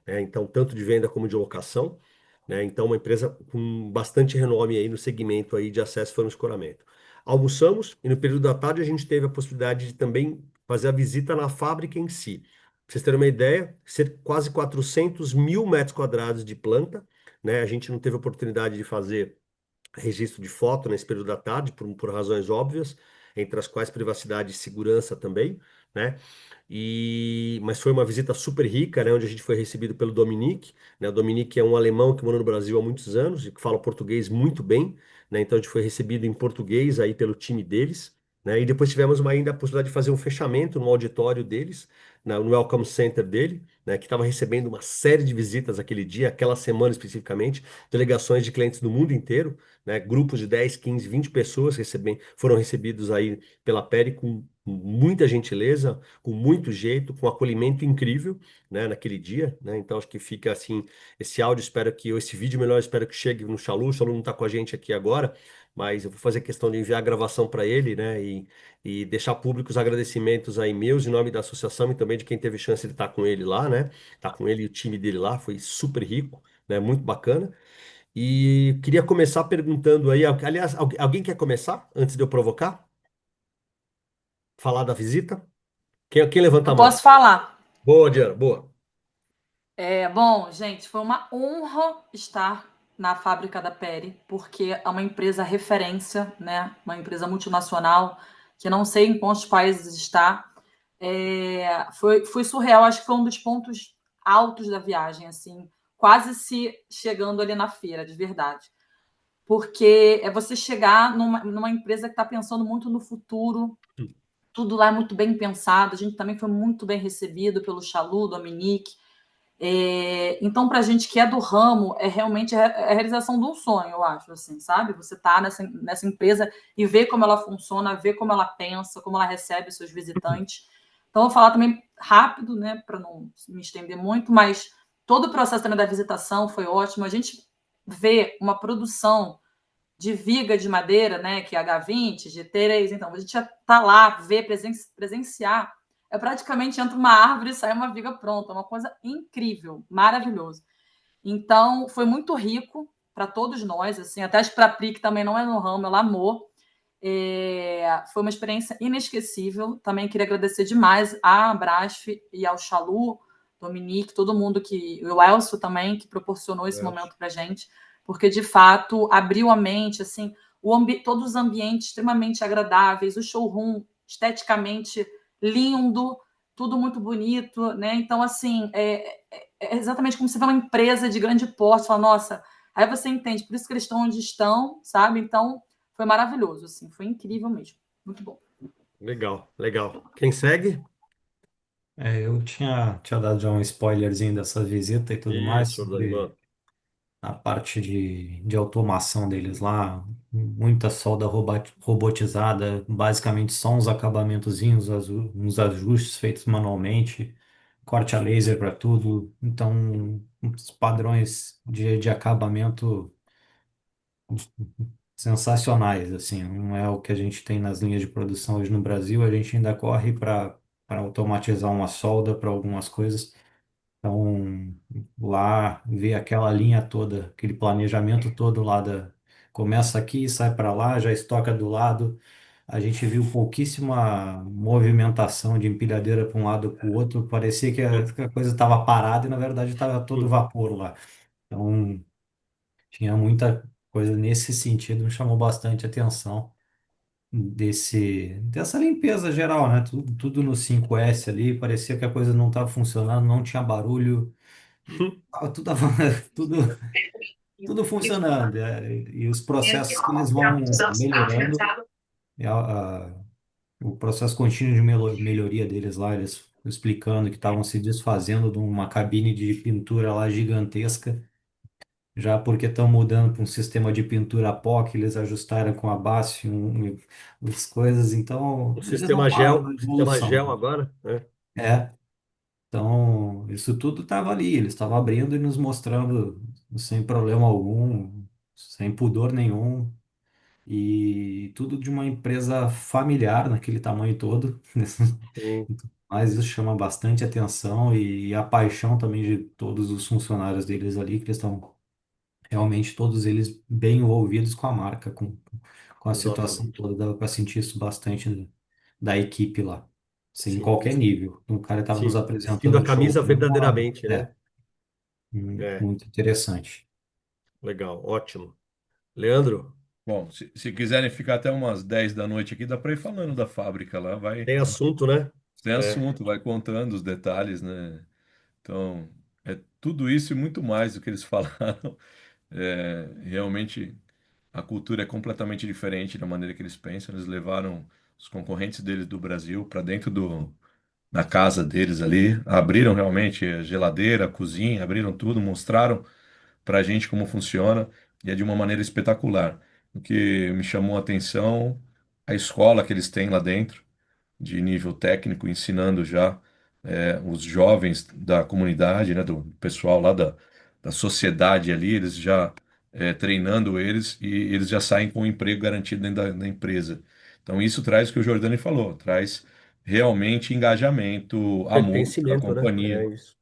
né, então tanto de venda como de locação, né, então uma empresa com bastante renome aí no segmento aí de acesso, forma e escoramento. Almoçamos e no período da tarde a gente teve a possibilidade de também fazer a visita na fábrica em si. Pra vocês terem uma ideia, quase 400 mil metros quadrados de planta, né? A gente não teve oportunidade de fazer registro de foto nesse período da tarde, por razões óbvias, entre as quais privacidade e segurança também, né? Mas foi uma visita super rica, né? Onde a gente foi recebido pelo Dominique, né? O Dominique é um alemão que mora no Brasil há muitos anos e que fala português muito bem, né? Então a gente foi recebido em português aí pelo time deles, né? E depois tivemos ainda a possibilidade de fazer um fechamento no auditório deles, no Welcome Center dele, né? Que estava recebendo uma série de visitas aquele dia, aquela semana especificamente, delegações de clientes do mundo inteiro, né? Grupos de 10, 15, 20 pessoas foram recebidos aí pela Peri com muita gentileza, com muito jeito, com acolhimento incrível, né, naquele dia, né? Então acho que fica assim, esse áudio, esse vídeo melhor, espero que chegue no Chalu. O Chalu não está com a gente aqui agora, mas eu vou fazer questão de enviar a gravação para ele, né, e deixar públicos agradecimentos aí meus em nome da associação e também de quem teve chance de estar com ele lá, né? Tá com ele e o time dele lá, foi super rico, né? Muito bacana. E queria começar perguntando aí, aliás, alguém quer começar antes de eu provocar? Falar da visita? Quem levanta Eu a mão? posso falar. Boa, Diana, boa. Bom, gente, foi uma honra estar na fábrica da Peri, porque é uma empresa referência, né? Uma empresa multinacional que não sei em quantos países está. Foi surreal, acho que foi um dos pontos altos da viagem, assim, quase se chegando ali na feira, de verdade. Porque é você chegar numa empresa que está pensando muito no futuro, tudo lá é muito bem pensado, a gente também foi muito bem recebido pelo Chalu, Dominique. Então, para a gente que é do ramo, é realmente a realização de um sonho, eu acho, assim, sabe? Você tá nessa empresa e ver como ela funciona, ver como ela pensa, como ela recebe seus visitantes. Então, eu vou falar também rápido, né, para não me estender muito, mas todo o processo também da visitação foi ótimo. A gente vê uma produção de viga de madeira, né, que é H20, G3, então a gente já está lá, ver, presenciar, é praticamente entra uma árvore e sai uma viga pronta, uma coisa incrível, maravilhoso. Então, foi muito rico para todos nós, assim, até para a Pri, que também não é no ramo, ela amou. Foi uma experiência inesquecível. Também queria agradecer demais à Brasf e ao Chalu, Dominique, todo mundo o Elcio também, que proporcionou esse momento para a gente, porque de fato abriu a mente, assim, todos os ambientes extremamente agradáveis, o showroom esteticamente lindo, tudo muito bonito, né? Então, assim, é exatamente como se vê uma empresa de grande porte, fala, nossa, aí você entende, por isso que eles estão onde estão, sabe? Então, foi maravilhoso, assim, foi incrível mesmo. Muito bom. Legal, legal. Quem segue? Eu tinha dado já um spoilerzinho dessa visita e tudo mais, Isso, sobre Dorival. a parte de automação deles lá, muita solda robotizada, basicamente só uns acabamentozinhos, uns ajustes feitos manualmente, corte a laser para tudo, então os padrões de acabamento sensacionais, assim, não é o que a gente tem nas linhas de produção hoje no Brasil, a gente ainda corre para automatizar uma solda para algumas coisas. Então, lá ver aquela linha toda, aquele planejamento todo lá começa aqui, sai para lá, já estoca do lado. A gente viu pouquíssima movimentação de empilhadeira para um lado para o outro. Parecia que a coisa estava parada e na verdade estava todo vapor lá. Então, tinha muita coisa nesse sentido, me chamou bastante atenção dessa limpeza geral, né? Tudo no 5S ali, parecia que a coisa não estava funcionando, não tinha barulho. Tava tudo, tudo, tudo funcionando. E os processos que eles vão melhorando, e o processo contínuo de melhoria deles lá, eles explicando que estavam se desfazendo de uma cabine de pintura lá gigantesca, já porque estão mudando para um sistema de pintura POC, eles ajustaram com a BASF as coisas, então eles não param na O sistema evolução. gel agora, né? É. Então, isso tudo estava ali, eles estavam abrindo e nos mostrando sem problema algum, sem pudor nenhum, e tudo de uma empresa familiar naquele tamanho todo. Sim, Mas isso chama bastante atenção e a paixão também de todos os funcionários deles ali, que eles estão realmente todos eles bem envolvidos com a marca, com a situação exatamente. toda, dava para sentir isso bastante da equipe lá. Sim, em Sim, qualquer nível. O cara estava nos sim. Vestindo apresentando a o show. camisa verdadeiramente, né? É, Muito interessante. legal, ótimo. Leandro, Bom, se quiserem ficar até umas 10 da noite aqui, dá para ir falando da fábrica lá, tem assunto, né? tem É, assunto, vai contando os detalhes, né? Então, é tudo isso e muito mais do que eles falaram. Realmente, a cultura é completamente diferente da maneira que eles pensam. Eles levaram os concorrentes deles do Brasil para dentro da casa deles ali, abriram realmente a geladeira, a cozinha, abriram tudo, mostraram para a gente como funciona e é de uma maneira espetacular. O que me chamou a atenção, a escola que eles têm lá dentro de nível técnico, ensinando já os jovens da comunidade, né, do pessoal lá da sociedade ali, eles já treinando eles e eles já saem com um emprego garantido dentro da empresa. Então isso traz o que o Jordani falou, traz realmente engajamento, amor pela pertencimento, né? É companhia. isso.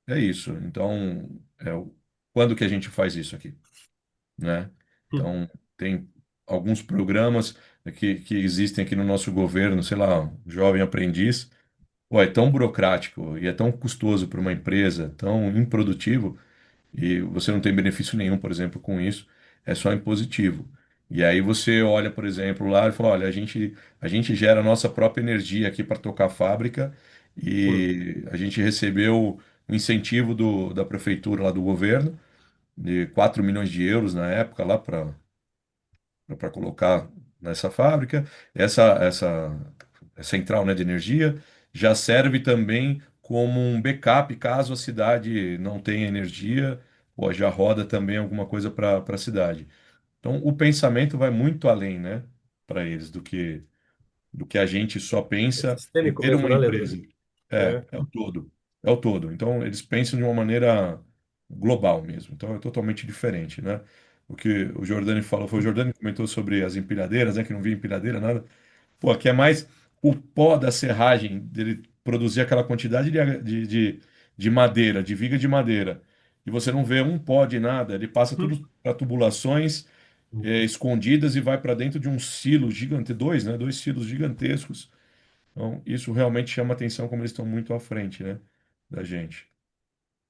É isso. Então, quando que a gente faz isso aqui, né? Então, tem alguns programas que existem aqui no nosso governo, sei lá, um jovem aprendiz, pô, é tão burocrático e é tão custoso para uma empresa, tão improdutivo, e você não tem benefício nenhum, por exemplo, com isso, é só impositivo. E aí você olha, por exemplo, lá e fala, olha, a gente gera a nossa própria energia aqui para tocar a fábrica e a gente recebeu um incentivo da prefeitura lá do governo, de 4 milhões de euros na época lá para colocar nessa fábrica. Essa central, né, de energia já serve também como um backup caso a cidade não tenha energia, ou já roda também alguma coisa para a cidade. Então, o pensamento vai muito além, né, para eles do que a gente só É pensa em sistêmico ter mesmo, uma né, Leandro? empresa. É, É, é o todo. É o todo. Então, eles pensam de uma maneira global mesmo. Então, é totalmente diferente, né? O que o Jordani falou, foi o Jordani que comentou sobre as empilhadeiras, né? Que não via empilhadeira, nada. Pô, aqui é mais o pó da serragem, dele produzir aquela quantidade de madeira, de viga de madeira. E você não vê um pó de nada, ele passa tudo para tubulações escondidas e vai para dentro de um silo gigante, dois, né? Dois silos gigantescos. Então, isso realmente chama atenção como eles estão muito à frente, né? Da gente.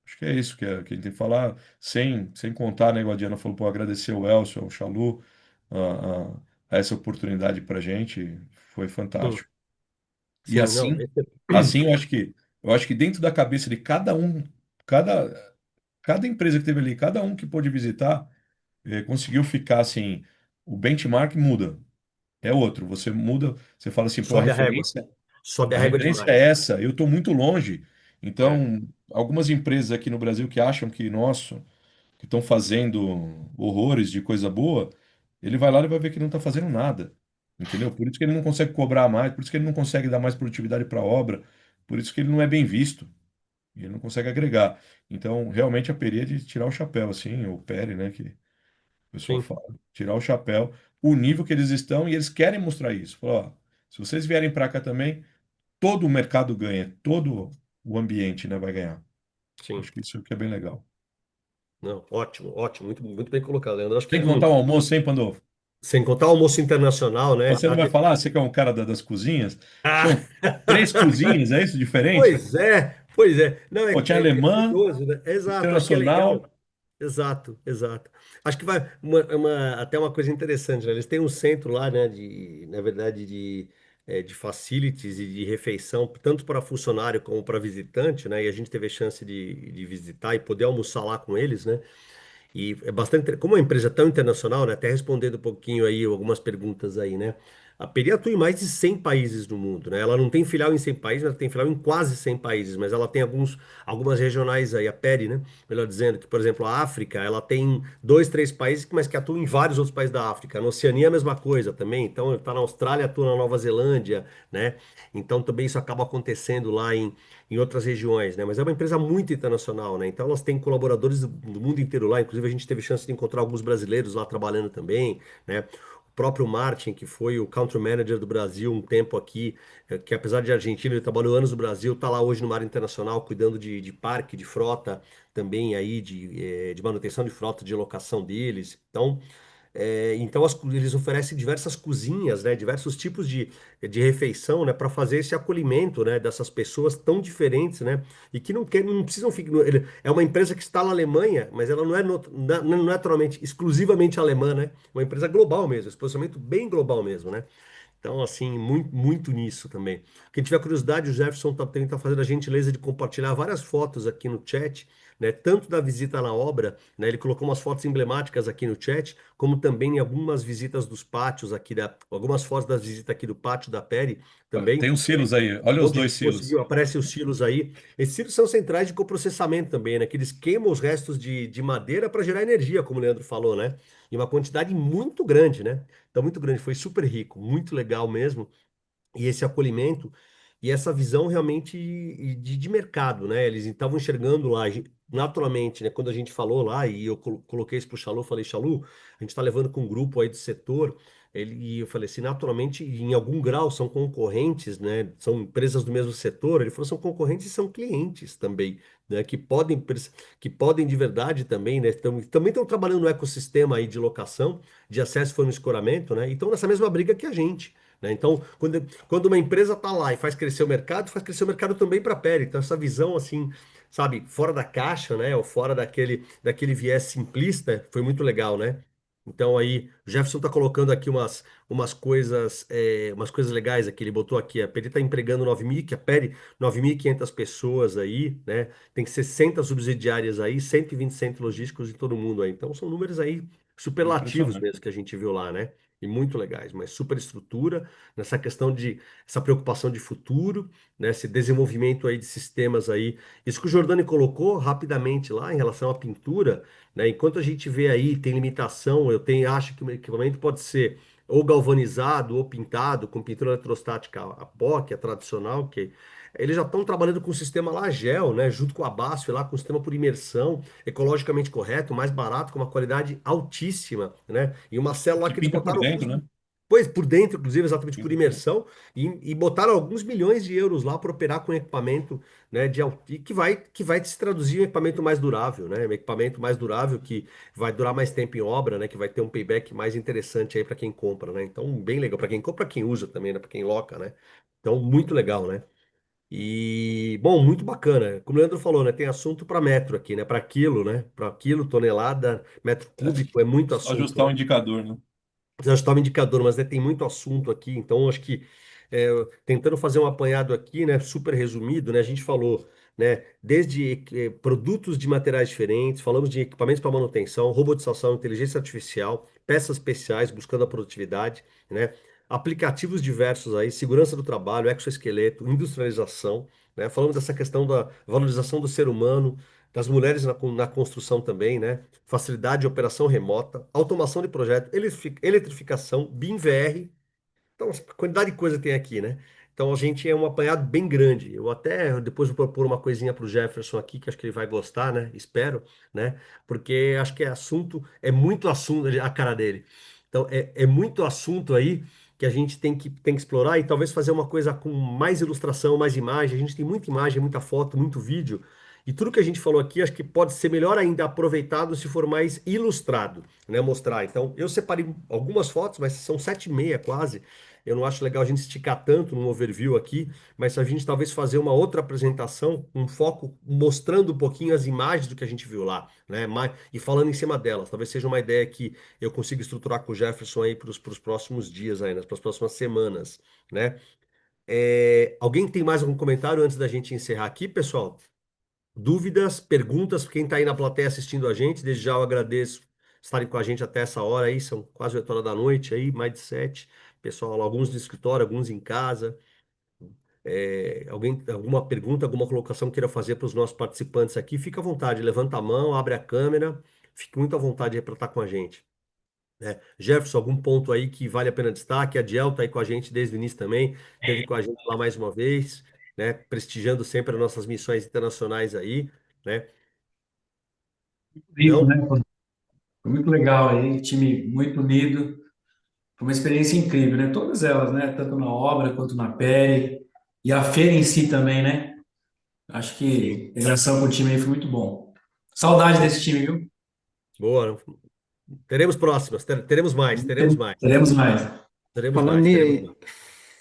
Acho que é isso que a gente tem que falar, sem contar, né? Igual a Diana falou, pô, agradecer o Elcio, ao Chalu, a, a essa oportunidade para gente. Foi sim, fantástico. E sim, não. assim eu acho que dentro da cabeça de cada um, cada empresa que teve ali, cada um que pôde visitar, conseguiu ficar assim, o benchmark muda. É outro. Você muda, você fala assim, pô, Sobe a régua. Sobe a a régua referência é demais. essa, eu estou muito longe. É, Então, algumas empresas aqui no Brasil que acham que, nossa, que estão fazendo horrores de coisa boa, ele vai lá e vai ver que não está fazendo nada. Entendeu? Por isso que ele não consegue cobrar mais, por isso que ele não consegue dar mais produtividade para a obra, por isso que ele não é bem visto. E ele não consegue agregar. Então, realmente, a Peri é de tirar o chapéu, assim, o Pere, né, que o pessoal sim, fala, tirar o chapéu, o nível que eles estão, e eles querem mostrar isso. Falar, ó, se vocês vierem para cá também, todo o mercado ganha, todo o ambiente, né, vai ganhar. sim. Acho que isso que é bem legal. Não, ótimo, ótimo. Muito, muito bem colocado, Leandro. Acho Tem que que contar o almoço, hein, Pandolfo? sem contar o almoço internacional, né? Você não vai falar, você que é um cara das cozinhas, Ah, são três cozinhas, é isso, diferente? pois é, pois é. Não, Pô, tinha é alemã, curioso, né? Exato, acho que é internacional, legal. Exato, exato. Acho que vai até uma coisa interessante, né? Eles têm um centro lá, né, na verdade, de facilities e de refeição, tanto para funcionário como para visitante, né? E a gente teve a chance de visitar e poder almoçar lá com eles, né? E é bastante, como é uma empresa tão internacional, né? Até respondendo um pouquinho aí algumas perguntas aí, né? A Peri atua em mais de 100 países no mundo, né? Ela não tem filial em 100 países, ela tem filial em quase 100 países, mas ela tem algumas regionais aí, a Peri, né? Melhor dizendo, que, por exemplo, a África, ela tem dois, três países, mas que atuam em vários outros países da África. Na Oceania, a mesma coisa também. Então, está na Austrália, atua na Nova Zelândia, né? Então, também isso acaba acontecendo lá em outras regiões, né? Mas é uma empresa muito internacional, né? Então elas têm colaboradores do mundo inteiro lá. Inclusive a gente teve chance de encontrar alguns brasileiros lá trabalhando também, né? O próprio Martin, que foi o country manager do Brasil um tempo aqui, que apesar de argentino, ele trabalhou anos no Brasil, está lá hoje no mar internacional, cuidando de parque, de frota, também aí de manutenção de frota, de locação deles. Então, eles oferecem diversas cozinhas, né, diversos tipos de refeição, né, para fazer esse acolhimento, né, dessas pessoas tão diferentes, né, e que não precisam ficar. É uma empresa que está na Alemanha, mas ela não é, não é naturalmente, exclusivamente alemã, né, uma empresa global mesmo, esse posicionamento bem global mesmo, né. Então, assim, muito, muito nisso também. Quem tiver curiosidade, o Jefferson também está fazendo a gentileza de compartilhar várias fotos aqui no chat, né? Tanto da visita na obra, né? Ele colocou umas fotos emblemáticas aqui no chat, como também em algumas visitas dos pátios aqui, algumas fotos das visitas aqui do pátio da Peri também, tem os silos aí, olha os onde a dois gente silos. conseguiu, aparecem os silos aí. Esses silos são centrais de coprocessamento também, né? Que eles queimam os restos de madeira para gerar energia, como o Leandro falou, né? Em uma quantidade muito grande, né? Então, muito grande, foi super rico, muito legal mesmo. E esse acolhimento e essa visão realmente de mercado, né? Eles estavam enxergando lá, naturalmente, né? Quando a gente falou lá, e eu coloquei isso para o Xalu, falei, Xalu, a gente está levando com um grupo aí do setor, e eu falei assim, naturalmente, em algum grau são concorrentes, né? São empresas do mesmo setor, ele falou, são concorrentes e são clientes também, né? Que podem de verdade também, né? Também estão trabalhando no ecossistema aí de locação, de acesso e forma de escoramento, né? E estão nessa mesma briga que a gente, né? Então, quando uma empresa está lá e faz crescer o mercado, faz crescer o mercado também para a Pele. Então, essa visão, assim, sabe, fora da caixa, né? Ou fora daquele viés simplista, foi muito legal, né? Então aí, o Jefferson está colocando aqui umas coisas legais aqui. Ele botou aqui, a Peri está empregando 9.000, que a Peri, 9.500 pessoas aí, né? Tem 60 subsidiárias aí, 120 centros logísticos em todo mundo aí. Então são números aí superlativos Impressionante. mesmo que a gente viu lá, né? E muito legais, mas super estrutura, nessa questão de, essa preocupação de futuro, né? Esse desenvolvimento aí de sistemas aí. Isso que o Jordani colocou rapidamente lá em relação à pintura, né? Enquanto a gente vê aí, tem limitação, acho que o equipamento pode ser ou galvanizado ou pintado com pintura eletrostática a pó, que é tradicional, que eles já estão trabalhando com o sistema lá gel, né? Junto com a BASF lá, com o sistema por imersão, ecologicamente correto, mais barato, com uma qualidade altíssima, né? E uma célula lá Que que eles pinta por botaram dentro, né? pois por dentro, inclusive, exatamente por Pinta por dentro. imersão, e botaram alguns milhões de euros lá para operar com equipamento, né, e que vai se traduzir em um equipamento mais durável, né? Um equipamento mais durável que vai durar mais tempo em obra, né? Que vai ter um payback mais interessante aí para quem compra, né? Então, bem legal para quem compra, quem usa também, né? Para quem loca, né? Então, muito legal, né? E, bom, muito bacana. Como o Leandro falou, né? Tem assunto para metro aqui, né? Para quilo, né? Para quilo, tonelada, metro É, cúbico, é muito só assunto, ajustar né? o indicador, né? Já estava indicador, mas né, tem muito assunto aqui, então acho que tentando fazer um apanhado aqui, né, super resumido, né, a gente falou, né, desde produtos de materiais diferentes, falamos de equipamentos para manutenção, robotização, inteligência artificial, peças especiais buscando a produtividade, né, aplicativos diversos aí, segurança do trabalho, exoesqueleto, industrialização, né, falamos dessa questão da valorização do ser humano, das mulheres na construção também, né? Facilidade de operação remota, automação de projeto, eletrificação, BIM-VR. Então, a quantidade de coisa tem aqui, né? Então, a gente é um apanhado bem grande. Eu até depois vou propor uma coisinha para o Jefferson aqui, que acho que ele vai gostar, né? Espero, né? Porque acho que é muito assunto, a cara dele. Então, é muito assunto aí que a gente tem que explorar e talvez fazer uma coisa com mais ilustração, mais imagem. A gente tem muita imagem, muita foto, muito vídeo. E tudo que a gente falou aqui, acho que pode ser melhor ainda aproveitado se for mais ilustrado, né? Mostrar. Então, eu separei algumas fotos, mas são 7:30 quase. Eu não acho legal a gente esticar tanto no overview aqui, mas a gente talvez fazer uma outra apresentação, um foco mostrando um pouquinho as imagens do que a gente viu lá, né? E falando em cima delas. Talvez seja uma ideia que eu consiga estruturar com o Jefferson aí para os próximos dias aí, para as próximas semanas, né? Alguém tem mais algum comentário antes da gente encerrar aqui, pessoal? Dúvidas, perguntas, quem está aí na plateia assistindo a gente, desde já eu agradeço estarem com a gente até essa hora aí, são quase 8 horas da noite aí, mais de 7. Pessoal, alguns no escritório, alguns em casa. Alguma pergunta, alguma colocação queira fazer para os nossos participantes aqui, fica à vontade, levanta a mão, abre a câmera, fique muito à vontade aí para estar com a gente, né? Jefferson, algum ponto aí que vale a pena destaque? A Diel está aí com a gente desde o início também, esteve com a gente lá mais uma vez, né? Prestigiando sempre as nossas missões internacionais aí, né? Incrível, Não? né? Foi muito legal aí, time muito unido. Foi uma experiência incrível, né? Todas elas, né? Tanto na obra quanto na pele. E a feira em si também, né? Acho Sim. que a interação com o time aí foi muito bom. Saudade desse time, viu? Boa. Teremos próximas, teremos mais, teremos mais, Teremos mais. teremos Falando mais, teremos em, mais.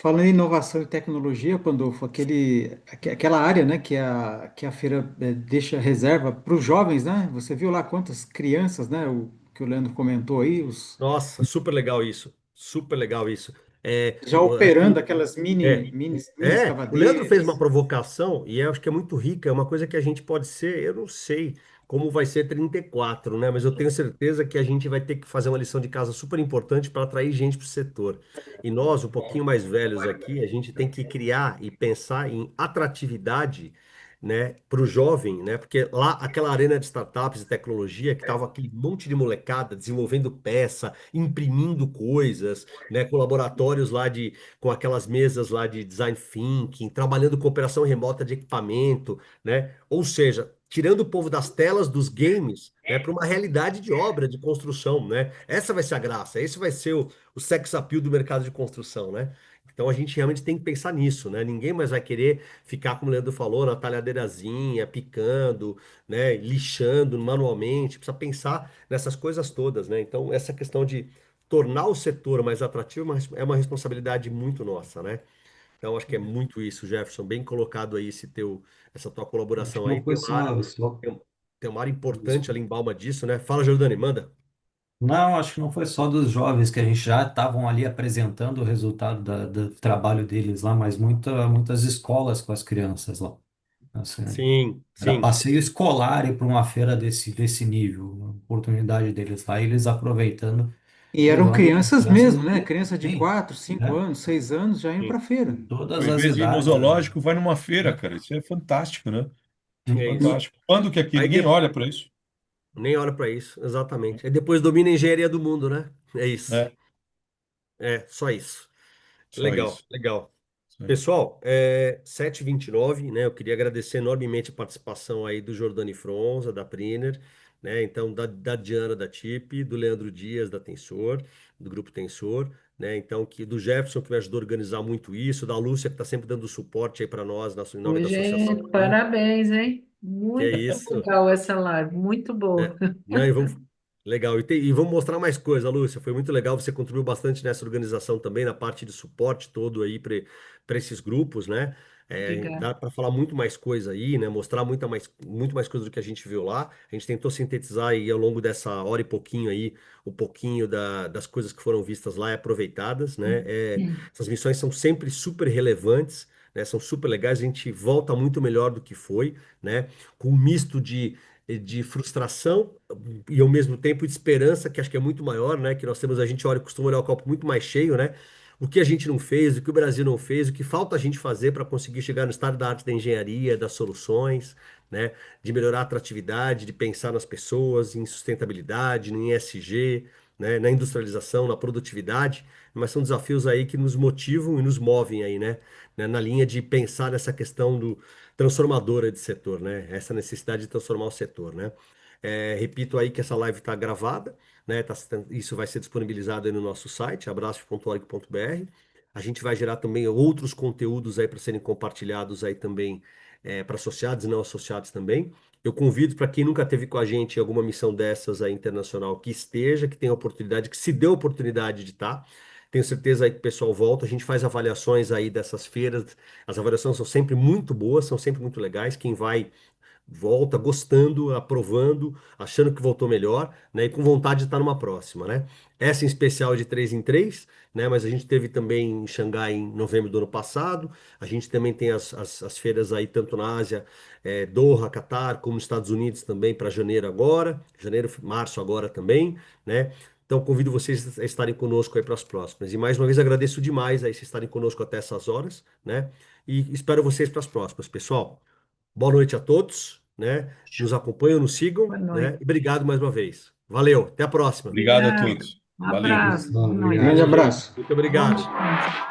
falando em inovação e tecnologia, Pandolfo, aquela área, né, que a feira deixa reserva para os jovens, né? Você viu lá quantas crianças, né? O que o Leandro comentou aí, Nossa, super legal isso. Super legal isso. já operando aquelas É, mini o Leandro fez uma escavadeiras. provocação e eu acho que é muito rica, é uma coisa que a gente pode ser, eu não sei como vai ser 34, né? Mas eu tenho certeza que a gente vai ter que fazer uma lição de casa super importante para atrair gente para o setor. E nós, um pouquinho mais velhos aqui, a gente tem que criar e pensar em atratividade, né, para o jovem, né? Porque lá aquela arena de startups e tecnologia que tava aquele monte de molecada desenvolvendo peça, imprimindo coisas, né, com laboratórios lá com aquelas mesas lá de design thinking, trabalhando com operação remota de equipamento, né? Ou seja, tirando o povo das telas dos games, né, para uma realidade de obra, de construção, né? Essa vai ser a graça, esse vai ser o sex appeal do mercado de construção, né? Então a gente realmente tem que pensar nisso, né? Ninguém mais vai querer ficar, como o Leandro falou, na talhadeirazinha, picando, né, lixando manualmente. Precisa pensar nessas coisas todas, né? Então essa questão de tornar o setor mais atrativo é uma responsabilidade muito nossa, né? Então, acho que é muito isso, Jefferson. Bem colocado aí essa tua Acho colaboração que aí. uma coisa só, Tem, tem uma área importante desculpa. ali em Balma disso, né? Fala, Jordani, manda. Não, acho que não foi só dos jovens que a gente já estavam ali apresentando o resultado do trabalho deles lá, mas muitas escolas com as crianças lá. Assim, Sim, era sim. passeio escolar ir para uma feira desse nível, a oportunidade deles lá, e eles aproveitando E e eram levando crianças crianças mesmo, de né? tudo, Criança de sim, 4, 5 né? anos, 6 anos já indo Sim. para feira. Todas Ao as invés de ir no idades, zoológico, vai numa feira, né? cara. Isso é fantástico, né? É isso. Fantástico. Quando que aqui? Aí Ninguém de- olha para isso. Nem olha para isso, exatamente. Aí depois domina a engenharia do mundo, né? É isso. É, É, só isso. só Legal, isso. legal. Isso aí. Pessoal, 7h29, né? Eu queria agradecer enormemente a participação aí do Jordani Fronza, da Priner, né? Então, da Diana, da TIP, do Leandro Dias, da Tensor, do Grupo Tensor, né? Então, do Jefferson, que me ajudou a organizar muito isso, da Lúcia, que está sempre dando suporte aí para nós, em nome Ô, da associação gente, também. parabéns, hein? Que é Muito isso. legal essa live, muito boa. É, não, e vamos, legal. E vamos mostrar mais coisa, Lúcia. Foi muito legal. Você contribuiu bastante nessa organização também, na parte de suporte todo aí para esses grupos, né? Obrigada. Dá para falar muito mais coisa aí, né? Mostrar muito mais coisa do que a gente viu lá. A gente tentou sintetizar aí ao longo dessa hora e pouquinho aí, um pouquinho das coisas que foram vistas lá e aproveitadas, né? Essas missões são sempre super relevantes, né? São super legais. A gente volta muito melhor do que foi, né? Com um misto de frustração e ao mesmo tempo de esperança, que acho que é muito maior, né? Que nós temos, a gente olha, costuma olhar o copo muito mais cheio, né? O que a gente não fez, o que o Brasil não fez, o que falta a gente fazer para conseguir chegar no estado da arte da engenharia, das soluções, né? De melhorar a atratividade, de pensar nas pessoas, em sustentabilidade, no ESG, né? Na industrialização, na produtividade, mas são desafios aí que nos motivam e nos movem aí, né? Na linha de pensar nessa questão do transformadora de setor, né? Essa necessidade de transformar o setor, né? Repito aí que essa live está gravada, né? Isso vai ser disponibilizado aí no nosso site, abraço.org.br. A gente vai gerar também outros conteúdos aí para serem compartilhados aí também para associados e não associados também. Eu convido para quem nunca teve com a gente em alguma missão dessas aí internacional que esteja, que tenha oportunidade, que se dê a oportunidade de estar. Tenho certeza aí que o pessoal volta. A gente faz avaliações aí dessas feiras. As avaliações são sempre muito boas, são sempre muito legais. Quem vai volta gostando, aprovando, achando que voltou melhor, né? E com vontade de estar numa próxima, né? Essa em especial é de 3 em 3, né? Mas a gente teve também em Xangai em novembro do ano passado. A gente também tem as feiras aí, tanto na Ásia, Doha, Catar, como nos Estados Unidos também, para janeiro agora, janeiro, março agora também, né? Então, convido vocês a estarem conosco aí para as próximas. E mais uma vez agradeço demais aí vocês estarem conosco até essas horas, né? E espero vocês para as próximas, pessoal. Boa noite a todos, né? Nos acompanham, nos sigam, Boa né? noite. E obrigado mais uma vez. Valeu, até a próxima. Obrigado a Obrigada. todos. Um Valeu. abraço. Boa noite. Grande Valeu, gente. abraço. Muito Bom obrigado. descanso.